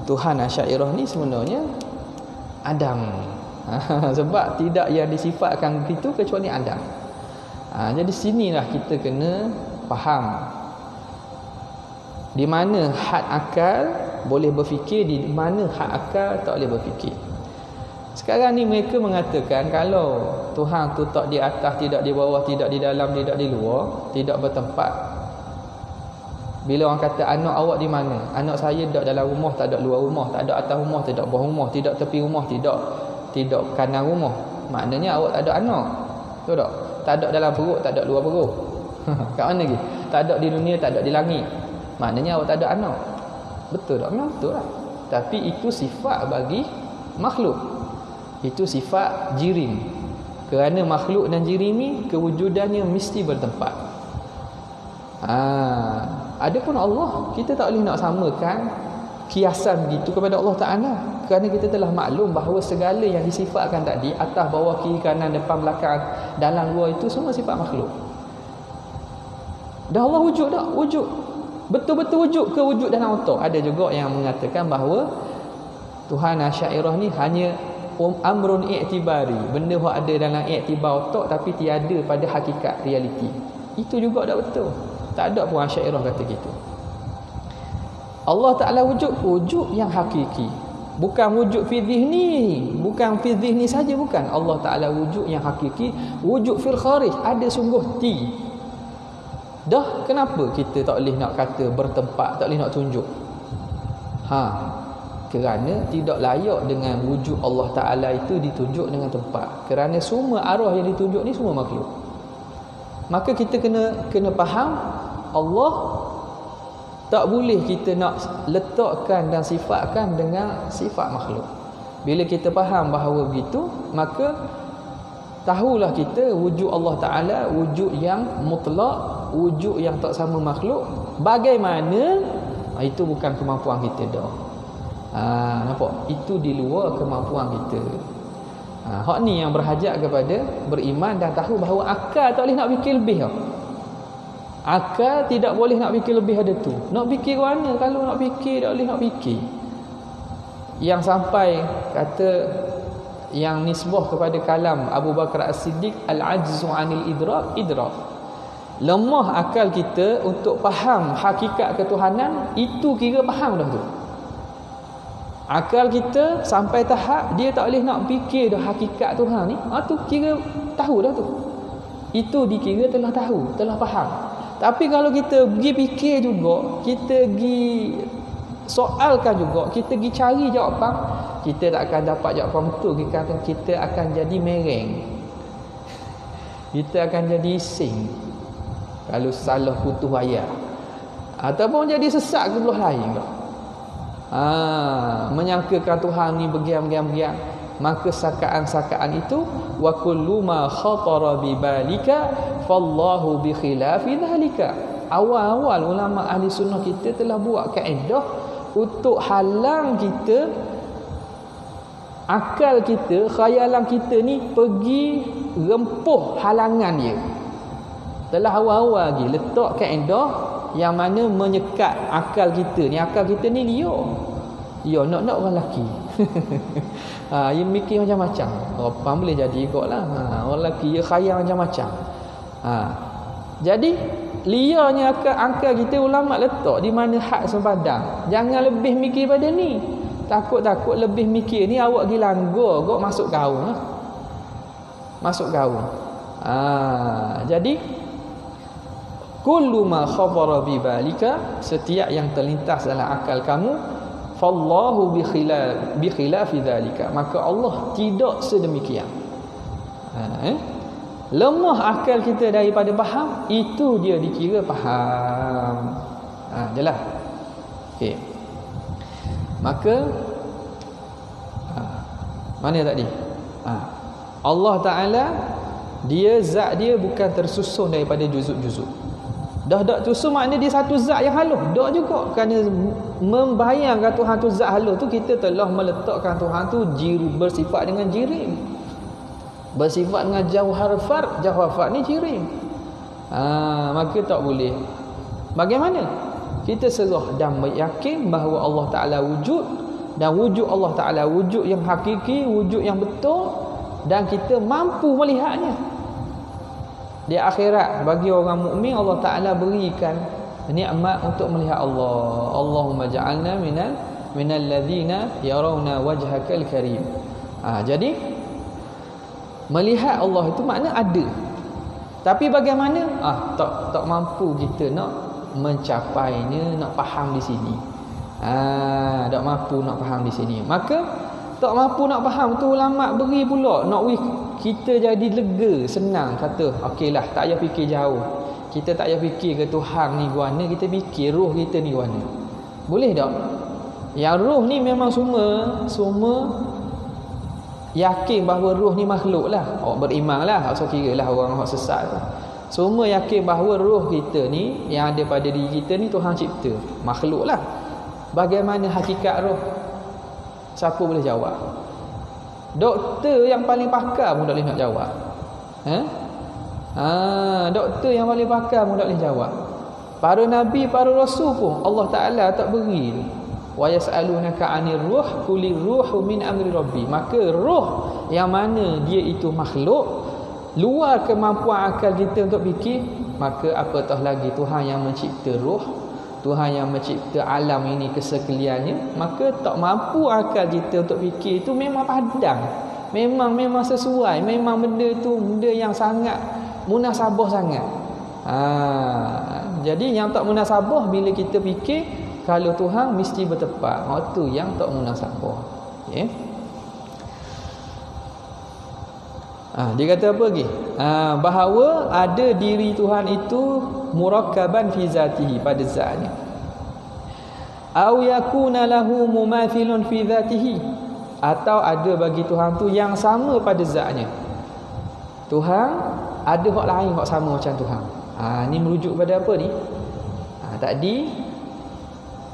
Tuhan Asy'ariyah ni sebenarnya Adam. Sebab tidak yang disifatkan begitu kecuali Adam. Jadi sinilah kita kena faham di mana had akal boleh berfikir, di mana had akal tak boleh berfikir. Sekarang ni mereka mengatakan kalau Tuhan tu tak di atas, tidak di bawah, tidak di dalam, tidak di luar, tidak bertempat. Bila orang kata anak awak di mana? Anak saya tak dalam rumah, tak ada luar rumah, tak ada atas rumah, tidak bawah rumah, tidak tepi rumah, tidak kanan rumah. Maknanya awak tak ada anak. Betul tak? Tak ada dalam perut, tak ada luar perut. Kat mana lagi? Tak ada di dunia, tak ada di langit. Maknanya awak tak ada anak. Betul tak? Memang betul lah. Tapi itu sifat bagi makhluk. Itu sifat jirim. Kerana makhluk dan jirim ni kewujudannya mesti bertempat. Adapun Allah, kita tak boleh nak samakan kiasan begitu kepada Allah Ta'ala. Kerana kita telah maklum bahawa segala yang disifatkan tadi, atas, bawah, kiri, kanan, depan, belakang, dalam, luar, itu semua sifat makhluk. Dah Allah wujud tak? Wujud. Betul-betul wujud ke wujud dalam otak? Ada juga yang mengatakan bahawa Tuhan Asy'ariyah ni hanya amrun i'tibari, benda yang ada dalam i'tibar otak tapi tiada pada hakikat realiti. Itu juga tak betul. Tak ada pun Asy'ariyah kata gitu. Allah Ta'ala wujud yang hakiki. Bukan wujud fi dhihni, bukan fi dhihni saja, bukan. Allah Ta'ala wujud yang hakiki, wujud fil kharij, ada sungguh ti. Dah kenapa kita tak boleh nak kata bertempat, tak boleh nak tunjuk? Kerana tidak layak dengan wujud Allah Ta'ala itu ditunjuk dengan tempat. Kerana semua arwah yang ditunjuk ni semua makhluk. Maka kita kena faham Allah tak boleh kita nak letakkan dan sifatkan dengan sifat makhluk. Bila kita faham bahawa begitu, maka tahulah kita wujud Allah Ta'ala wujud yang mutlak, wujud yang tak sama makhluk. Bagaimana? Itu bukan kemampuan kita dah. Nampak? Itu di luar kemampuan kita. Hak ni yang berhajat kepada beriman dan tahu bahawa akal tak boleh nak fikir lebih tau. Akal tidak boleh nak fikir lebih ada tu. Nak fikir mana? Kalau nak fikir tak boleh nak fikir. Yang sampai kata yang nisbah kepada kalam Abu Bakar As-Siddiq, al-ajzu 'anil idrak. Lemah akal kita untuk faham hakikat ketuhanan, itu kira faham dah tu. Akal kita sampai tahap dia tak boleh nak fikir dah hakikat Tuhan ni, tu kira tahu dah tu. Itu dikira telah tahu, telah faham. Tapi kalau kita pergi fikir juga, kita pergi soalkan juga, kita pergi cari jawapan, kita tak akan dapat jawapan betul. Kita akan jadi mereng, kita akan jadi sing kalau salah putus ayat, ataupun jadi sesat ke belah lain. Menyangkakan Tuhan ni bergiam-giam. Maka sakaan-sakaan itu wa kullu ma khatara bi balika fallahu bi khilafi dhalika. Awal-awal ulama ahli sunnah kita telah buat kaedah untuk halang kita, akal kita, khayalan kita ni pergi rempuh halangan dia. Telah awal-awal lagi letak kaedah yang mana menyekat akal kita ni. Akal kita ni dia nak orang lelaki. Dia mikir macam-macam. Orang boleh jadi ikutlah. Orang lelaki dia khayal macam-macam. Jadi liarnya akal kita ulama letak di mana hak sempadan. Jangan lebih mikir pada ni. Takut-takut lebih mikir ni awak pergi langgar kok masuk gaul. Masuk gaul. Jadi kullu ma khabara bi balika, setiap yang terlintas dalam akal kamu, fallahu bi khilafi dzalika, maka Allah tidak sedemikian. Lemah akal kita daripada faham, itu dia dikira faham. Jelas. Okey. Maka mana tadi? Allah Ta'ala, dia zat dia bukan tersusun daripada juzuk-juzuk. Dah tersusun maknanya dia satu zat yang halus. Dak juga kerana membayangkan Tuhan tu zat halus tu, kita telah meletakkan Tuhan tu bersifat dengan jirim. Bersifat dengan jauhar fard. Jauhar fard ni jirim. Maka tak boleh. Bagaimana? Kita serah dan yakin bahawa Allah Ta'ala wujud, dan wujud Allah Ta'ala wujud yang hakiki, wujud yang betul, dan kita mampu melihatnya. Di akhirat bagi orang mukmin Allah Ta'ala berikan nikmat untuk melihat Allah. Allahumma ja'alna minal ladzina yarawna wajhakal karim. Jadi melihat Allah itu makna ada. Tapi bagaimana? Tak mampu kita nak mencapainya, nak faham di sini. Tak mampu nak faham di sini. Maka tak mampu nak faham tu ulama beri pula nak kita jadi lega, senang kata okeylah, tak payah fikir jauh. Kita tak payah fikir ke Tuhan ni guana, kita fikir roh kita ni guana. Boleh tak? Yang roh ni memang semua yakin bahawa roh ni makhluk lah. Awak beriman lah, tak usah kira lah orang sesat tu. Semua yakin bahawa roh kita ni yang ada pada diri kita ni Tuhan cipta, makhluk lah. Bagaimana hakikat roh? Siapa boleh jawab? Doktor yang paling pakar pun tak boleh nak jawab. Doktor yang paling pakar pun tak boleh jawab. Para nabi, para rasul pun Allah Ta'ala tak beri. Wa yas'alunaka 'anir ruh qulir ruhu min amri rabbi. Maka roh yang mana dia itu makhluk, luar kemampuan akal kita untuk fikir, maka apatah lagi Tuhan yang mencipta roh, Tuhan yang mencipta alam ini kesekaliannya. Maka tak mampu akal kita untuk fikir. Itu memang padang, memang sesuai, memang benda tu benda yang sangat munasabah sangat. Jadi yang tak munasabah bila kita fikir kalau Tuhan mesti bertepat, itu yang tak munasabah. Okay. Dia kata apa lagi? Bahawa ada diri Tuhan itu murakkaban fi zatihi, pada zatnya. Au yakuna lahu mumathilun fi zatihi, atau ada bagi Tuhan tu yang sama pada zatnya. Tuhan ada hak lain hak sama macam Tuhan. Ni merujuk pada apa ni? Tadi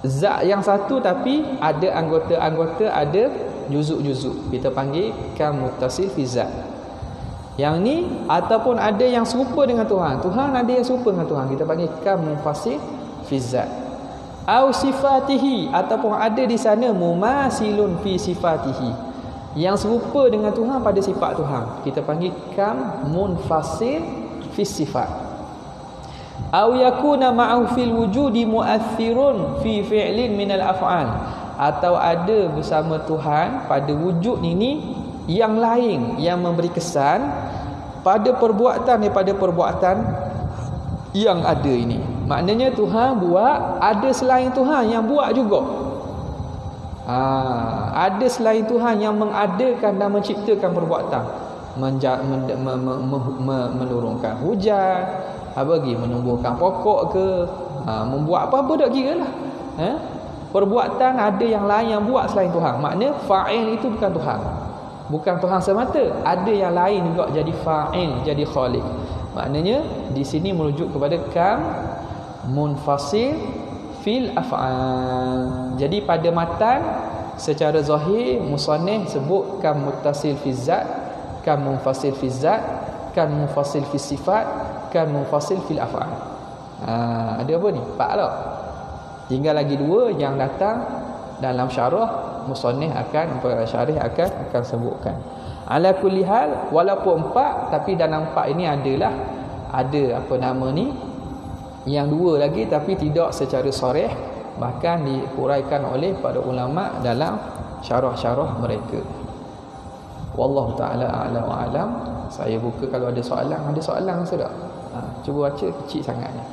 zat yang satu tapi ada anggota-anggota, ada juzuk-juzuk. Kita panggil kam muttasil fi zat. Yang ni ataupun ada yang serupa dengan Tuhan. Tuhan ada yang serupa dengan Tuhan. Kita panggil kam munfasil fi zat. Au sifatihi, ataupun ada di sana mumasilun fi sifatihi, yang serupa dengan Tuhan pada sifat Tuhan. Kita panggil kam munfasil fi sifat. Au yakuna ma'ahu fil wujudi mu'athirun fi fi'lin minal af'al, atau ada bersama Tuhan pada wujud ini yang lain yang memberi kesan pada perbuatan daripada perbuatan yang ada ini. Maknanya Tuhan buat, ada selain Tuhan yang buat juga. Ada selain Tuhan yang mengadakan dan menciptakan perbuatan, menurunkan hujan, menumbuhkan pokok ke, membuat apa-apa tak kira lah. Perbuatan ada yang lain yang buat selain Tuhan. Maknanya fa'il itu bukan Tuhan, bukan Tuhan semata, ada yang lain juga jadi fa'il, jadi khaliq. Maknanya di sini merujuk kepada kam munfasil fil af'al. Jadi pada matan secara zahir musannif sebut kam muttasil fi zat, kam munfasil fi zat, kam munfasil fi sifat, kam munfasil fil af'al. Ada apa ni? 4 lah. Tinggal lagi 2 yang datang dalam syarah, musannif akan syarih akan sebutkan. Ala kulli hal, walaupun 4 tapi dalam 4 ini ada apa nama ni, yang 2 lagi tapi tidak secara sharih, bahkan diuraikan oleh para ulama dalam syarah-syarah mereka. Wallahu taala a'la wa alam. Saya buka kalau ada soalan sudah. Cuba baca, kecil sangat ni.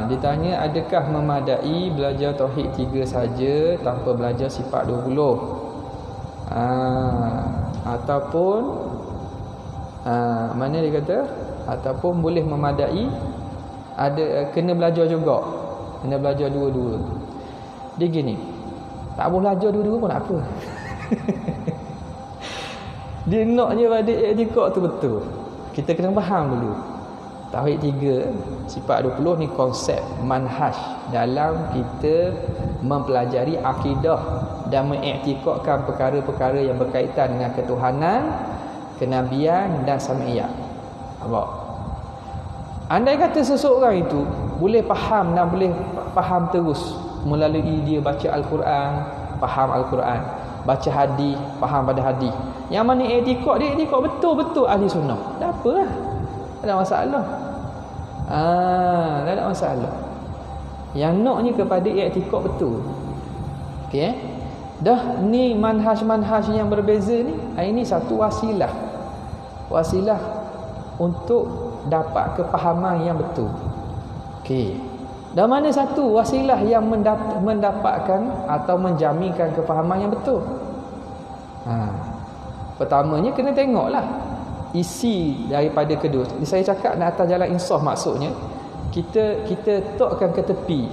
Ditanya adakah memadai belajar tauhid 3 saja tanpa belajar sifat 20? Ataupun mana dia kata, ataupun boleh memadai, ada kena belajar juga, kena belajar dua-dua. Dia gini, tak boleh belajar dua-dua pun tak apa. Dia naknya pada i'tiqad tu betul. Kita kena faham dulu. Tauhid 3 sifat 20 ni konsep manhaj dalam kita mempelajari akidah dan mengiktikadkan perkara-perkara yang berkaitan dengan ketuhanan, kenabian dan sam'iyah. Nampak? Andai kata seseorang itu boleh faham dan boleh faham terus melalui dia baca Al-Quran, faham Al-Quran, baca hadis, faham pada hadis, yang mana i'tikad dia i'tikad betul-betul ahli sunnah, tak apalah, tak ada masalah. Tak ada masalah. Yang naknya kepada i'tikad betul. Okey. Dah ni manhaj-manhaj yang berbeza ni, ini satu wasilah. Wasilah untuk dapat kepahaman yang betul. Okey. Dan mana satu wasilah yang mendapatkan atau menjaminkan kepahaman yang betul? Pertamanya kena tengoklah isi daripada kedua. Saya cakap di atas jalan insaf, maksudnya kita tokkan ke tepi.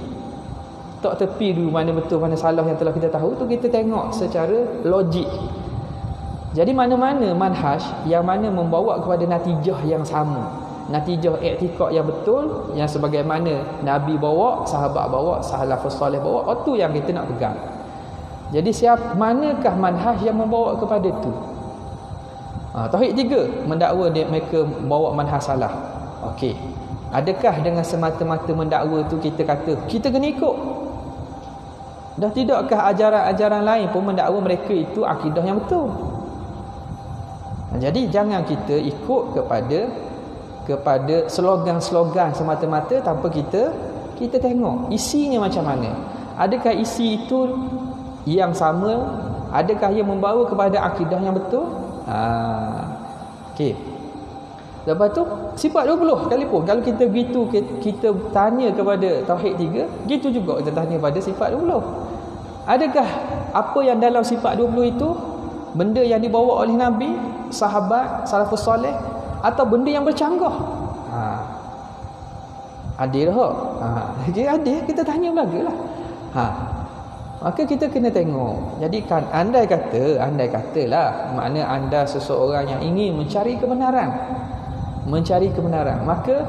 Tok tepi dulu mana betul mana salah yang telah kita tahu tu, kita tengok secara logik. Jadi mana-mana manhaj yang mana membawa kepada natijah yang sama, natijah i'tikad yang betul, yang sebagaimana Nabi bawa, sahabat bawa, salafus soleh bawa, itu yang kita nak pegang. Jadi manakah manhaj yang membawa kepada itu? Tauhid 3 mendakwa mereka bawa manhaj salah. Okey. Adakah dengan semata-mata mendakwa tu kita kata kita kena ikut? Dah tidakkah ajaran-ajaran lain pun mendakwa mereka itu akidah yang betul? Jadi jangan kita ikut kepada slogan-slogan semata-mata tanpa kita tengok isinya macam mana. Adakah isi itu yang sama? Adakah ia membawa kepada akidah yang betul? Okey. Lepas tu sifat 20 sekalipun, kalau kita begitu kita tanya kepada tauhid 3, gitu juga kita tanya pada sifat 20. Adakah apa yang dalam sifat 20 itu benda yang dibawa oleh Nabi sahabat salafus soleh atau benda yang bercanggah? Adil tak? Adil, kita tanya belagalah. Maka kita kena tengok. Jadi kan andai katalah makna anda seseorang yang ingin mencari kebenaran, maka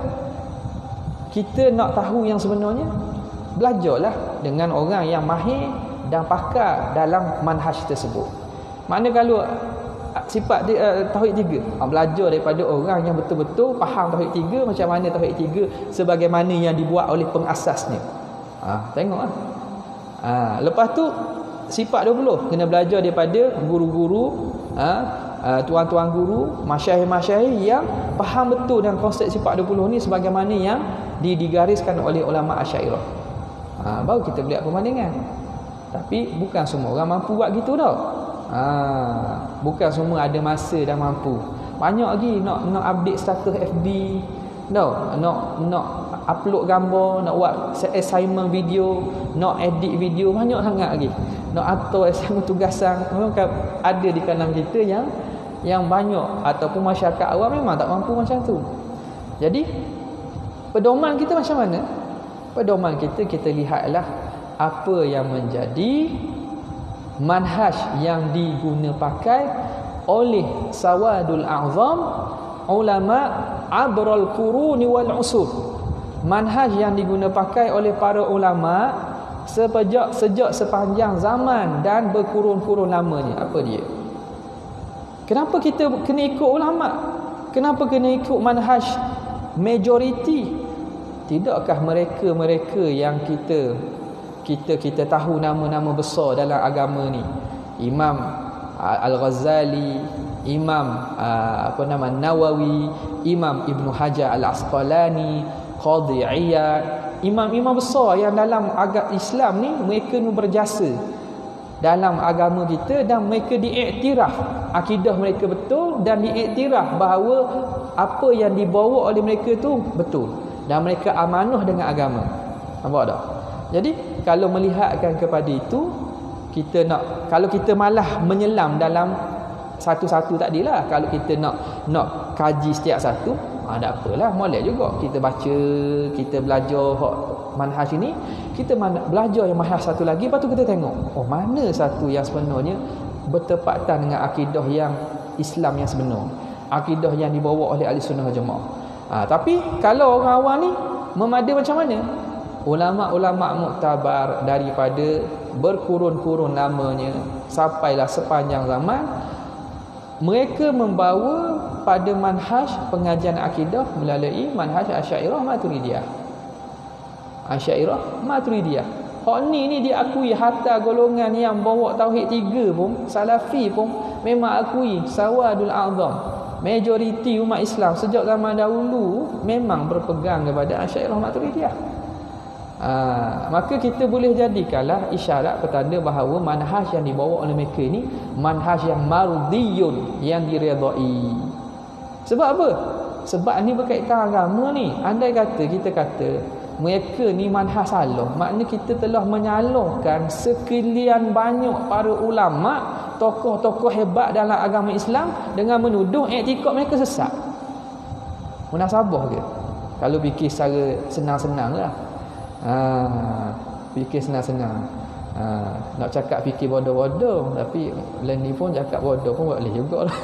kita nak tahu yang sebenarnya, belajarlah dengan orang yang mahir dan pakar dalam manhaj tersebut. Makna kalau sifat tauhid 3, belajar daripada orang yang betul-betul faham tauhid 3, macam mana tauhid 3 sebagaimana yang dibuat oleh pengasasnya. Tengoklah. Lepas tu sifat 20, kena belajar daripada guru-guru, tuan-tuan guru, masyayikh-masyayikh yang faham betul dengan konsep sifat 20 ni sebagaimana yang digariskan oleh ulama Asy'ariyah. Baru kita lihat perbandingan. Tapi bukan semua orang mampu buat gitu tau. Bukan semua ada masa dan mampu. Banyak lagi nak update status FB, nak upload gambar, nak buat assignment video, nak edit video, banyak sangat lagi. Nak atur assignment tugasan. Memang ada di kalangan kita yang banyak ataupun masyarakat awam memang tak mampu macam tu. Jadi pedoman kita macam mana? Pedoman kita lihatlah apa yang menjadi manhaj yang diguna pakai oleh sawadul a'zam ulama abral quruni wal usur. Manhaj yang diguna pakai oleh para ulama sejak sepanjang zaman dan berkurun-kurun lamanya. Apa dia? Kenapa kita kena ikut ulama? Kenapa kena ikut manhaj majoriti? Tidakkah mereka yang kita tahu nama-nama besar dalam agama ni, Imam Al-Ghazali, Imam Nawawi, Imam Ibn Hajar Al-Asqalani, Qadhi Iyad, imam-imam besar yang dalam agama Islam ni, mereka ni berjasa dalam agama kita dan mereka diiktiraf akidah mereka betul dan diiktiraf bahawa apa yang dibawa oleh mereka tu betul dan mereka amanah dengan agama. Nampak tak? Jadi kalau melihatkan kepada itu, kalau kita malah menyelam dalam satu-satu takdilah. Kalau kita nak kaji setiap satu, tak apalah, molek juga kita baca, kita belajar manhaj ini, kita belajar yang manhaj satu lagi, lepas tu kita tengok mana satu yang sebenarnya bertepatan dengan akidah yang Islam yang sebenar, akidah yang dibawa oleh ahli sunnah jemaah. Tapi kalau orang awam ni memada macam mana? Ulama-ulama muktabar daripada berkurun-kurun lamanya sampailah sepanjang zaman, mereka membawa pada manhaj pengajian akidah melalui manhaj Asy'ariyah Maturidiyah. Hak ni diakui hatta golongan yang bawa tauhid 3 pun, Salafi pun memang akui sawadul a'zam. Majoriti umat Islam sejak zaman dahulu memang berpegang kepada Asy'ariyah Maturidiyah. Maka kita boleh jadikanlah isyarat petanda bahawa manhaj yang dibawa oleh mereka ini manhaj yang mardiyun, yang diredai. Sebab apa? Sebab ni berkaitan agama ni. Andai kita kata mereka ni manhaj salah, maknanya kita telah menyalahkan sekalian banyak para ulama, tokoh-tokoh hebat dalam agama Islam dengan menuduh iktikad mereka sesat. Munasabah ke? Kalau fikir secara senang-senang lah. Fikir senang-senang. Nak cakap fikir bodoh-bodoh, tapi lain ni pun cakap bodoh pun boleh juga lah.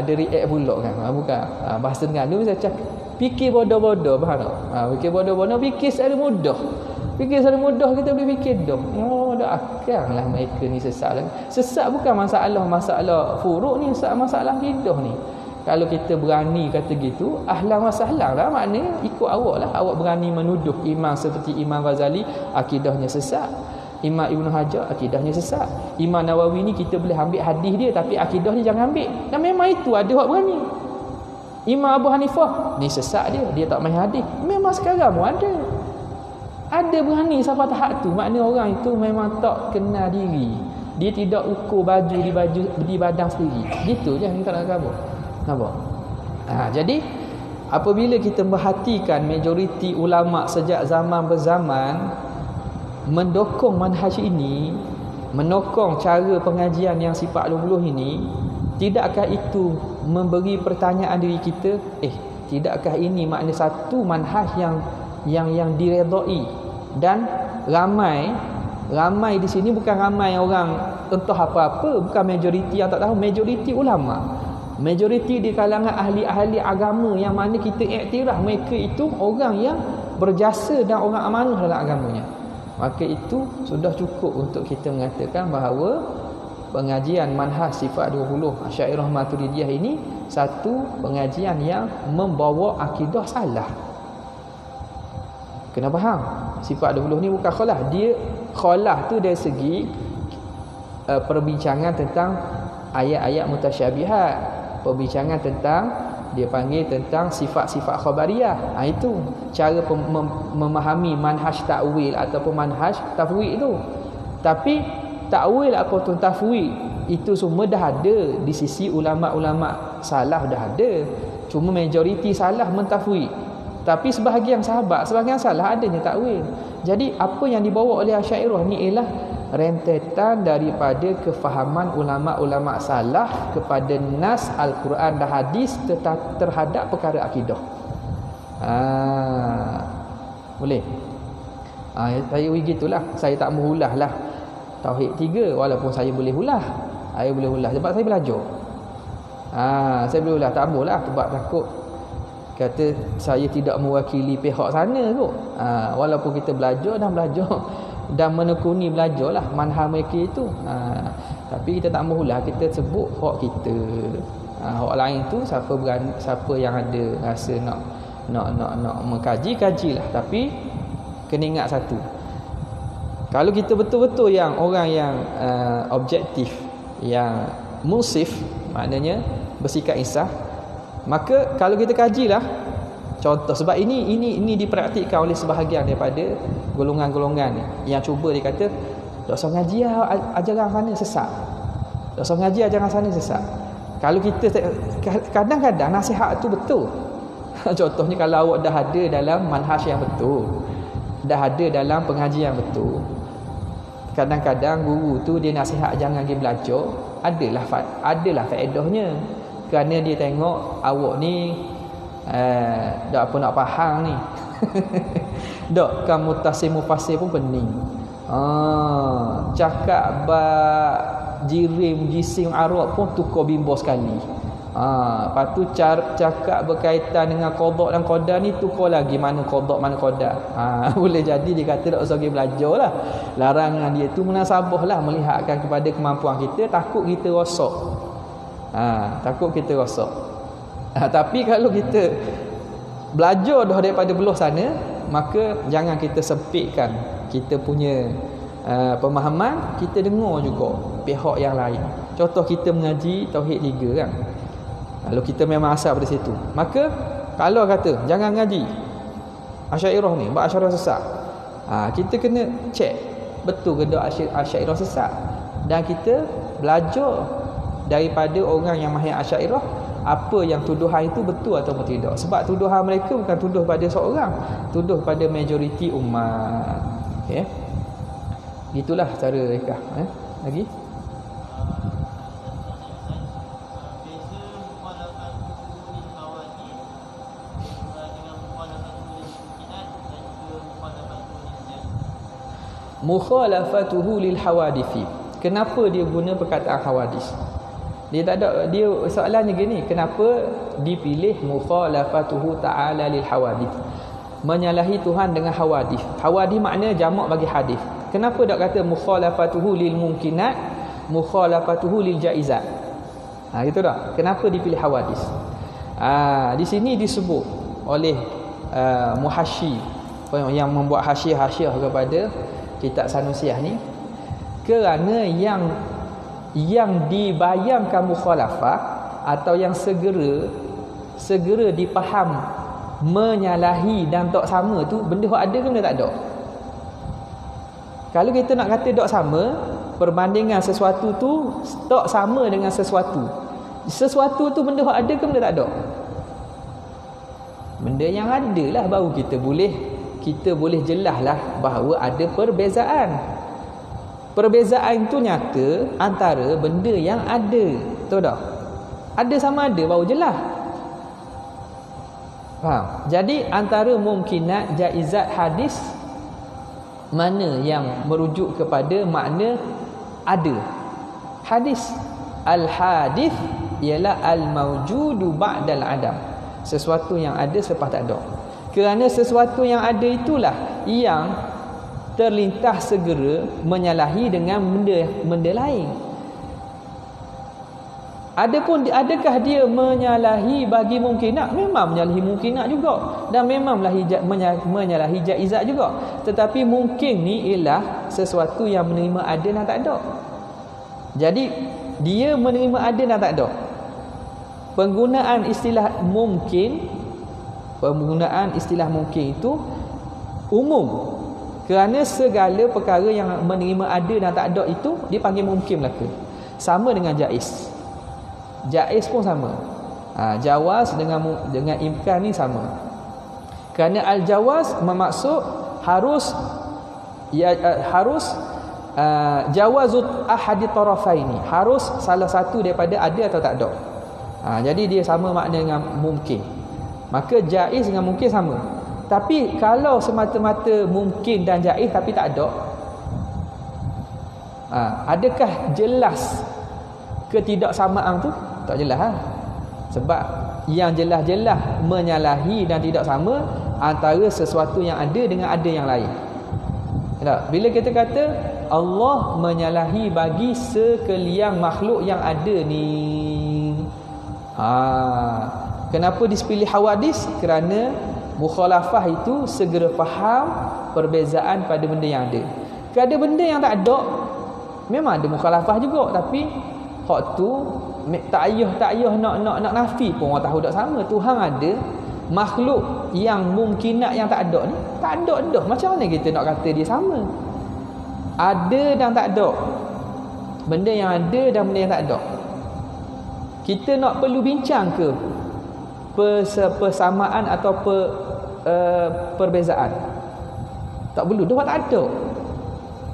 Ada react pula kan. Bukan bahasa Terengganu saya cakap fikir bodoh-bodoh, faham tak? Fikir bodoh-bodoh, fikir secara mudah. Fikir secara mudah kita boleh fikir dah. Dah akal lah mereka ni sesat lah. Sesat bukan masalah furuk ni, masalah akidah ni. Kalau kita berani kata gitu, ahlan wa sahlan lah, maknanya ikut awak lah. Awak berani menuduh imam seperti Imam Ghazali akidahnya sesat, Imam Ibn Hajar akidahnya sesat, Imam Nawawi ni kita boleh ambil hadis dia tapi akidah dia jangan ambil. Dan memang itu ada orang berani. Imam Abu Hanifah ni sesat dia tak main hadis. Memang sekarang pun ada berani sampai tahap tu. Maknanya orang itu memang tak kenal diri. Dia tidak ukur baju di badan sendiri. Gitu je kita nak khabar. Nampak? Jadi apabila kita perhatikan majoriti ulama sejak zaman berzaman mendukung manhaj ini, mendukung cara pengajian yang sifat 20 ini, tidakkah itu memberi pertanyaan diri kita, tidakkah ini makna satu manhaj yang diredai? Dan ramai di sini bukan ramai orang entah apa-apa, bukan majoriti yang tak tahu, majoriti ulama, majoriti di kalangan ahli-ahli agama yang mana kita iktiraf mereka itu orang yang berjasa dan orang amanah dalam agamanya. Maka itu sudah cukup untuk kita mengatakan bahawa pengajian manhaj sifat 20 Asy'ariyah Maturidiyah ini satu pengajian yang membawa akidah salah. Kena faham, sifat 20 ni bukan khalah. Dia khalah tu dari segi perbincangan tentang ayat-ayat mutasyabihat, perbincangan tentang dia panggil tentang sifat-sifat khabariyah. Itu cara memahami manhaj ta'wil ataupun manhaj tafwid itu. Tapi ta'wil ataupun tafwid itu semua dah ada di sisi ulama-ulama salaf, dah ada. Cuma majoriti salah mentafwid. Tapi sebahagian sahabat, sebahagian salah adanya ta'wil. Jadi apa yang dibawa oleh Asy'ariyah ni ialah rentetan daripada kefahaman ulama-ulama salaf kepada nas Al-Quran dan hadis terhadap perkara akidah. Boleh? Saya begitulah. Saya tak mengulah lah Tauhid 3 walaupun saya boleh ulah. Saya boleh ulah sebab saya belajar. Saya boleh ulah, tak apalah sebab takut kata saya tidak mewakili pihak sana kot. Walaupun kita belajar dan menekuni belajarlah manhaj mereka itu. Tapi kita tak mahulah kita sebut hak kita. Hak lain tu siapa yang ada rasa nak mengkaji, kajilah. Tapi kena ingat satu. Kalau kita betul-betul yang orang yang objektif, yang munsif, maknanya bersikap insaf, maka kalau kita kajilah contoh, sebab ini dipraktikkan oleh sebahagian daripada golongan-golongan yang cuba dia kata tak usah ngaji ajaran sana sesat. Tak usah ngaji ajaran sana sesat. Kalau kita kadang-kadang nasihat tu betul. Contohnya kalau awak dah ada dalam manhaj yang betul, dah ada dalam pengajian yang betul, kadang-kadang guru tu dia nasihat jangan pergi belajar, adalah faedahnya. Kerana dia tengok awak ni tak apa nak faham ni. Dok kan mutasim mufassir pun pening. Cakap jirim jisim Arab pun tukar bimbo sekali. Lepas tu cakap berkaitan dengan qada dan qadar ni tukar lagi mana qada mana qadar. Boleh jadi dia kata tak usah pergi belajarlah. Larangan dia tu munasabahlah melihatkan kepada kemampuan kita, takut kita rosak. Takut kita rosak. Tapi kalau kita belajar dah daripada belah sana, maka jangan kita sempitkan kita punya pemahaman. Kita dengar juga pihak yang lain. Contoh kita mengaji Tauhid 3 kan, kalau kita memang asal pada situ, maka kalau kata jangan ngaji Asy'ariyah ni, sebab Asy'ariyah sesat, kita kena cek betul ke tak Asy'ariyah sesat, dan kita belajar daripada orang yang mahir Asy'ariyah apa yang tuduhan itu betul atau tidak. Sebab tuduhan mereka bukan tuduh pada seorang, tuduh pada majoriti umat. Okey, gitulah cara mereka. Lagi mukhalafatuhu lil hawadithi. Kenapa dia guna perkataan hawadis? Dia tak ada, dia soalannya gini, kenapa dipilih mukhalafatuhu ta'ala lil hawadith? Menyalahi Tuhan dengan hawadith. Hawadith makna jamak bagi hadis. Kenapa tak kata mukhalafatuhu lil mumkinat, mukhalafatuhu lil jaizat? Gitu tak? Kenapa dipilih hawadith? Di sini disebut oleh muhasyi yang membuat hasyiah kepada kitab Sanusiyah ni, kerana yang dibayangkan mukhalafah atau yang segera dipaham menyalahi dan tak sama tu benda hak ada ke benda tak ada. Kalau kita nak kata tak sama, perbandingan sesuatu tu tak sama dengan sesuatu tu benda hak ada ke benda tak ada. Benda yang ada lah baru kita boleh jelaslah bahawa ada perbezaan. Perbezaan itu nyata antara benda yang ada. Betul tak? Ada sama ada baru jelas. Faham? Jadi antara mumkinat jaizat hadis, mana yang merujuk kepada makna ada. Hadis al-hadis ialah al-mawjudu ba'dal adam, sesuatu yang ada selepas tak ada. Kerana sesuatu yang ada itulah yang terlintas segera menyalahi dengan benda lain. Adakah dia menyalahi bagi mungkinat? Memang menyalahi mungkinat juga, dan memang menyalahi jaizat juga. Tetapi mungkin ni ialah sesuatu yang menerima ada dan tak ada. Jadi dia menerima ada dan tak ada. Penggunaan istilah mungkin itu umum, kerana segala perkara yang menerima ada dan tak ada itu dipanggil mungkin belaka. Sama dengan jaiz. Jaiz pun sama. Jawaz dengan imkan ni sama. Kerana al-jawaz bermaksud harus jawazut ahadi tarafaini, harus salah satu daripada ada atau tak ada. Jadi dia sama makna dengan mungkin. Maka jaiz dengan mungkin sama. Tapi kalau semata-mata mungkin dan jaiz tapi tak ada, adakah jelas ketidaksamaan tu? Tak jelas. Sebab yang jelas-jelas menyalahi dan tidak sama antara sesuatu yang ada dengan ada yang lain. Tak? Bila kita kata Allah menyalahi bagi sekalian makhluk yang ada ni, kenapa dipilih hawadis? Kerana mukhalafah itu segera faham perbezaan pada benda yang ada. Kalau ada benda yang tak ada, memang ada mukhalafah juga, tapi hak tu tak payah nak nafi pun orang tahu tak sama. Tuhan ada, makhluk yang mungkinat yang tak ada ni tak ada dah. Macam mana kita nak kata dia sama? Ada dan tak ada. Benda yang ada dan benda yang tak ada. Kita nak perlu bincang ke persamaan atau perbezaan? Tak perlu, dah tak ada.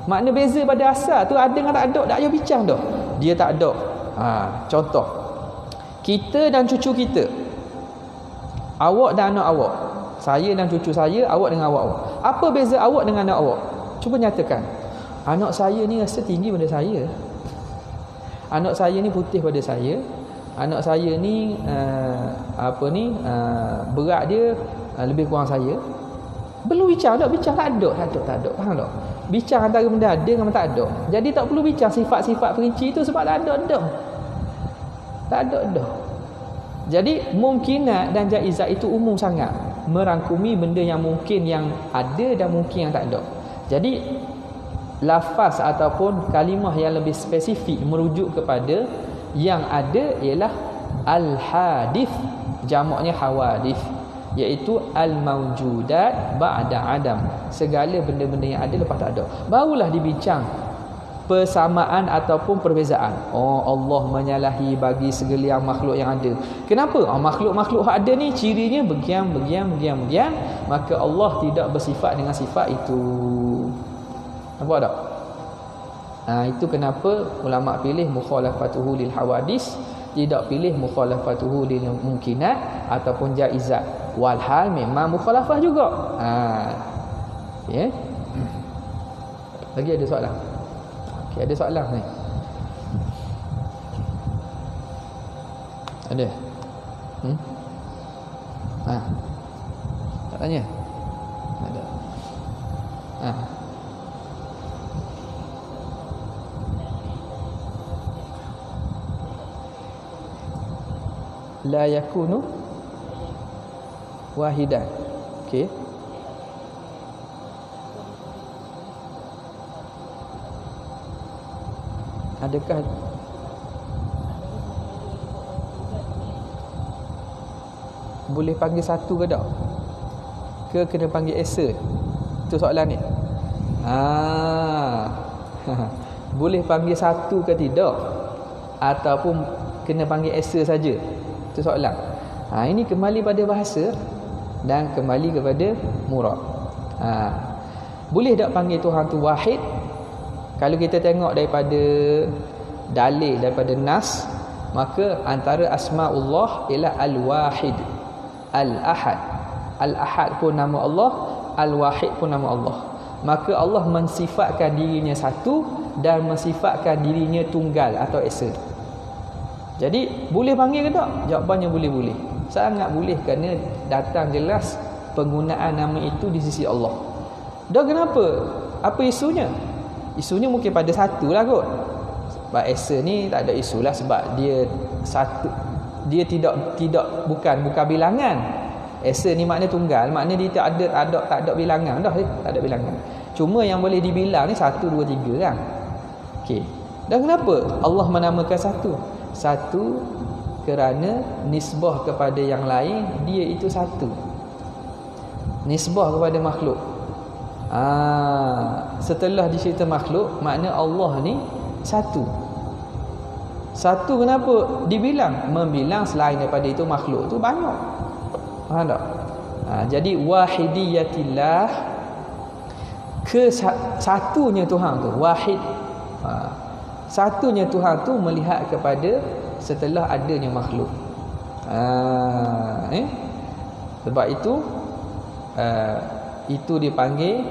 Makna beza pada asal tu ada dengan tak ada, tak payah bincang dah. Dia tak ada. Contoh, kita dan cucu kita, awak dan anak awak, saya dan cucu saya, awak dengan awak. Apa beza awak dengan anak awak? Cuba nyatakan. Anak saya ni rasa tinggi pada saya. Anak saya ni putih pada saya. Anak saya ni berat dia lebih kurang saya. Perlu bincang tak? Bincang tak ada. Faham tak? Bincang antara benda ada dengan benda tak ada. Jadi tak perlu bincang sifat-sifat perinci itu sebab tak ada dah. Tak ada dah. Jadi mungkinat dan jaizat itu umum sangat, merangkumi benda yang mungkin yang ada dan mungkin yang tak ada. Jadi lafaz ataupun kalimah yang lebih spesifik merujuk kepada yang ada ialah al-hadith, jamaknya hawadith, iaitu al-mawjudat ba'da adam, segala benda-benda yang ada lepas tak ada. Barulah dibincang persamaan ataupun perbezaan. Allah menyalahi bagi segala makhluk yang ada. Kenapa? Makhluk-makhluk yang ada ni cirinya begian, maka Allah tidak bersifat dengan sifat itu. Nampak tak? Itu kenapa ulama pilih mukhalafatuhu lil hawadis, tidak pilih mukhalafatuhu lil mungkinat ataupun jaizat. Walhal memang mukhalafah juga. Lagi ada soalan? Okey, ada soalan ni? Ada? Tak tanya? Ada. La yakunu wahidan. Okey. Adakah boleh panggil satu ke tak? Ke kena panggil esa? Itu soalan ni. Boleh panggil satu ke tidak? Ataupun kena panggil esa saja? Itu soalan. Ini kembali pada bahasa dan kembali kepada murad. Boleh tak panggil Tuhan tu wahid? Kalau kita tengok daripada dalil, daripada nas, Maka antara asmaullah ialah Al-Wahid, Al-Ahad. Al-Ahad pun nama Allah, Al-Wahid pun nama Allah. Maka Allah mensifatkan dirinya satu dan mensifatkan dirinya tunggal atau esa. Jadi boleh panggil ke tak? Jawapannya boleh. Sangat boleh, kerana datang jelas penggunaan nama itu di sisi Allah. Dah kenapa? Apa isunya? Isunya mungkin pada satu lah kot. Sebab esa ni tak ada isu lah, sebab dia satu, dia bukan bilangan. Esa ni makna tunggal, makna dia tak ada bilangan dah, tak ada bilangan. Cuma yang boleh dibilang ni 1, 2, 3 kan. Okey. Dan kenapa Allah menamakan satu? Satu kerana nisbah kepada yang lain dia itu satu. Nisbah kepada makhluk. Setelah dicerita makhluk, makna Allah ni satu. Satu kenapa dibilang? Membilang selain daripada itu makhluk tu banyak. Faham tak? Jadi wahidiyatillah, satunya Tuhan tu wahid. Satunya Tuhan tu melihat kepada setelah adanya makhluk. Sebab itu dipanggil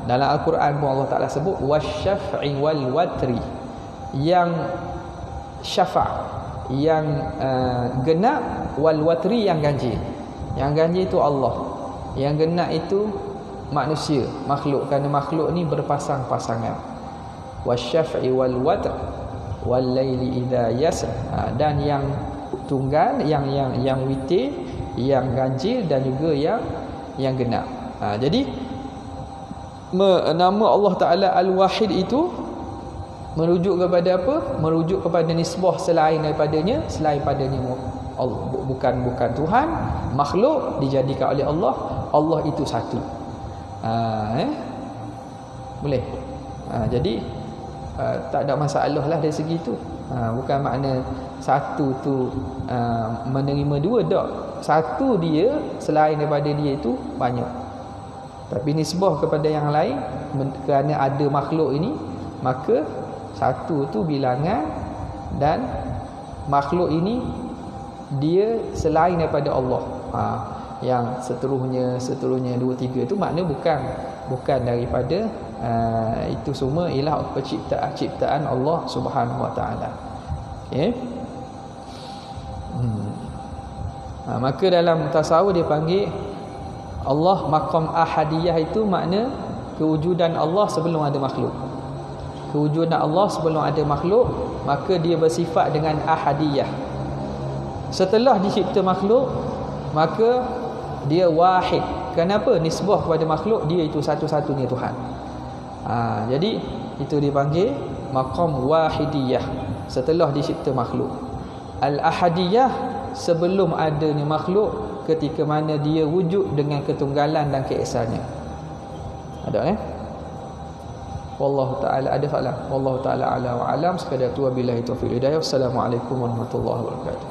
dalam Al-Quran pun Allah Ta'ala sebut wasyaf'i wal watri, yang syafa', yang genap, wal watri, yang ganjil. Yang ganjil itu Allah, yang genap itu manusia, makhluk, kerana makhluk ni berpasang-pasangan. Wasyaf'i wal watr wal laili idza yasr. Dan yang tunggal, yang witir, yang ganjil, dan juga yang genap. Jadi nama Allah Ta'ala Al-Wahid itu merujuk kepada apa? Merujuk kepada nisbah selain daripadanya Allah, bukan Tuhan. Makhluk dijadikan oleh Allah. Allah itu satu. Boleh. Jadi tak ada masalah lah dari segi itu. Bukan makna satu tu menerima dua, tak. Satu dia, selain daripada dia itu banyak. Tapi nisbah kepada yang lain, kerana ada makhluk ini, maka satu tu bilangan, dan makhluk ini dia selain daripada Allah. Yang seterusnya 2, 3 itu makna bukan daripada itu semua ialah ciptaan Allah Subhanahu Wa Taala. Okey. Maka dalam tasawuf dia panggil Allah maqam ahadiyah, itu makna kewujudan Allah sebelum ada makhluk. Kewujudan Allah sebelum ada makhluk, maka dia bersifat dengan ahadiyah. Setelah dicipta makhluk, maka dia wahid. Kenapa? Nisbah kepada makhluk, dia itu satu-satunya Tuhan. Jadi itu dipanggil maqam wahidiyah setelah dicipta makhluk. Al-ahadiyah sebelum adanya makhluk, ketika mana dia wujud dengan ketunggalan dan keesaannya. Ada Wallahu ta'ala ada soalan. Wallahu ta'ala ala wa alam. Sekadar tu, wabillahi taufiq hidayah. Wassalamualaikum warahmatullahi wabarakatuh.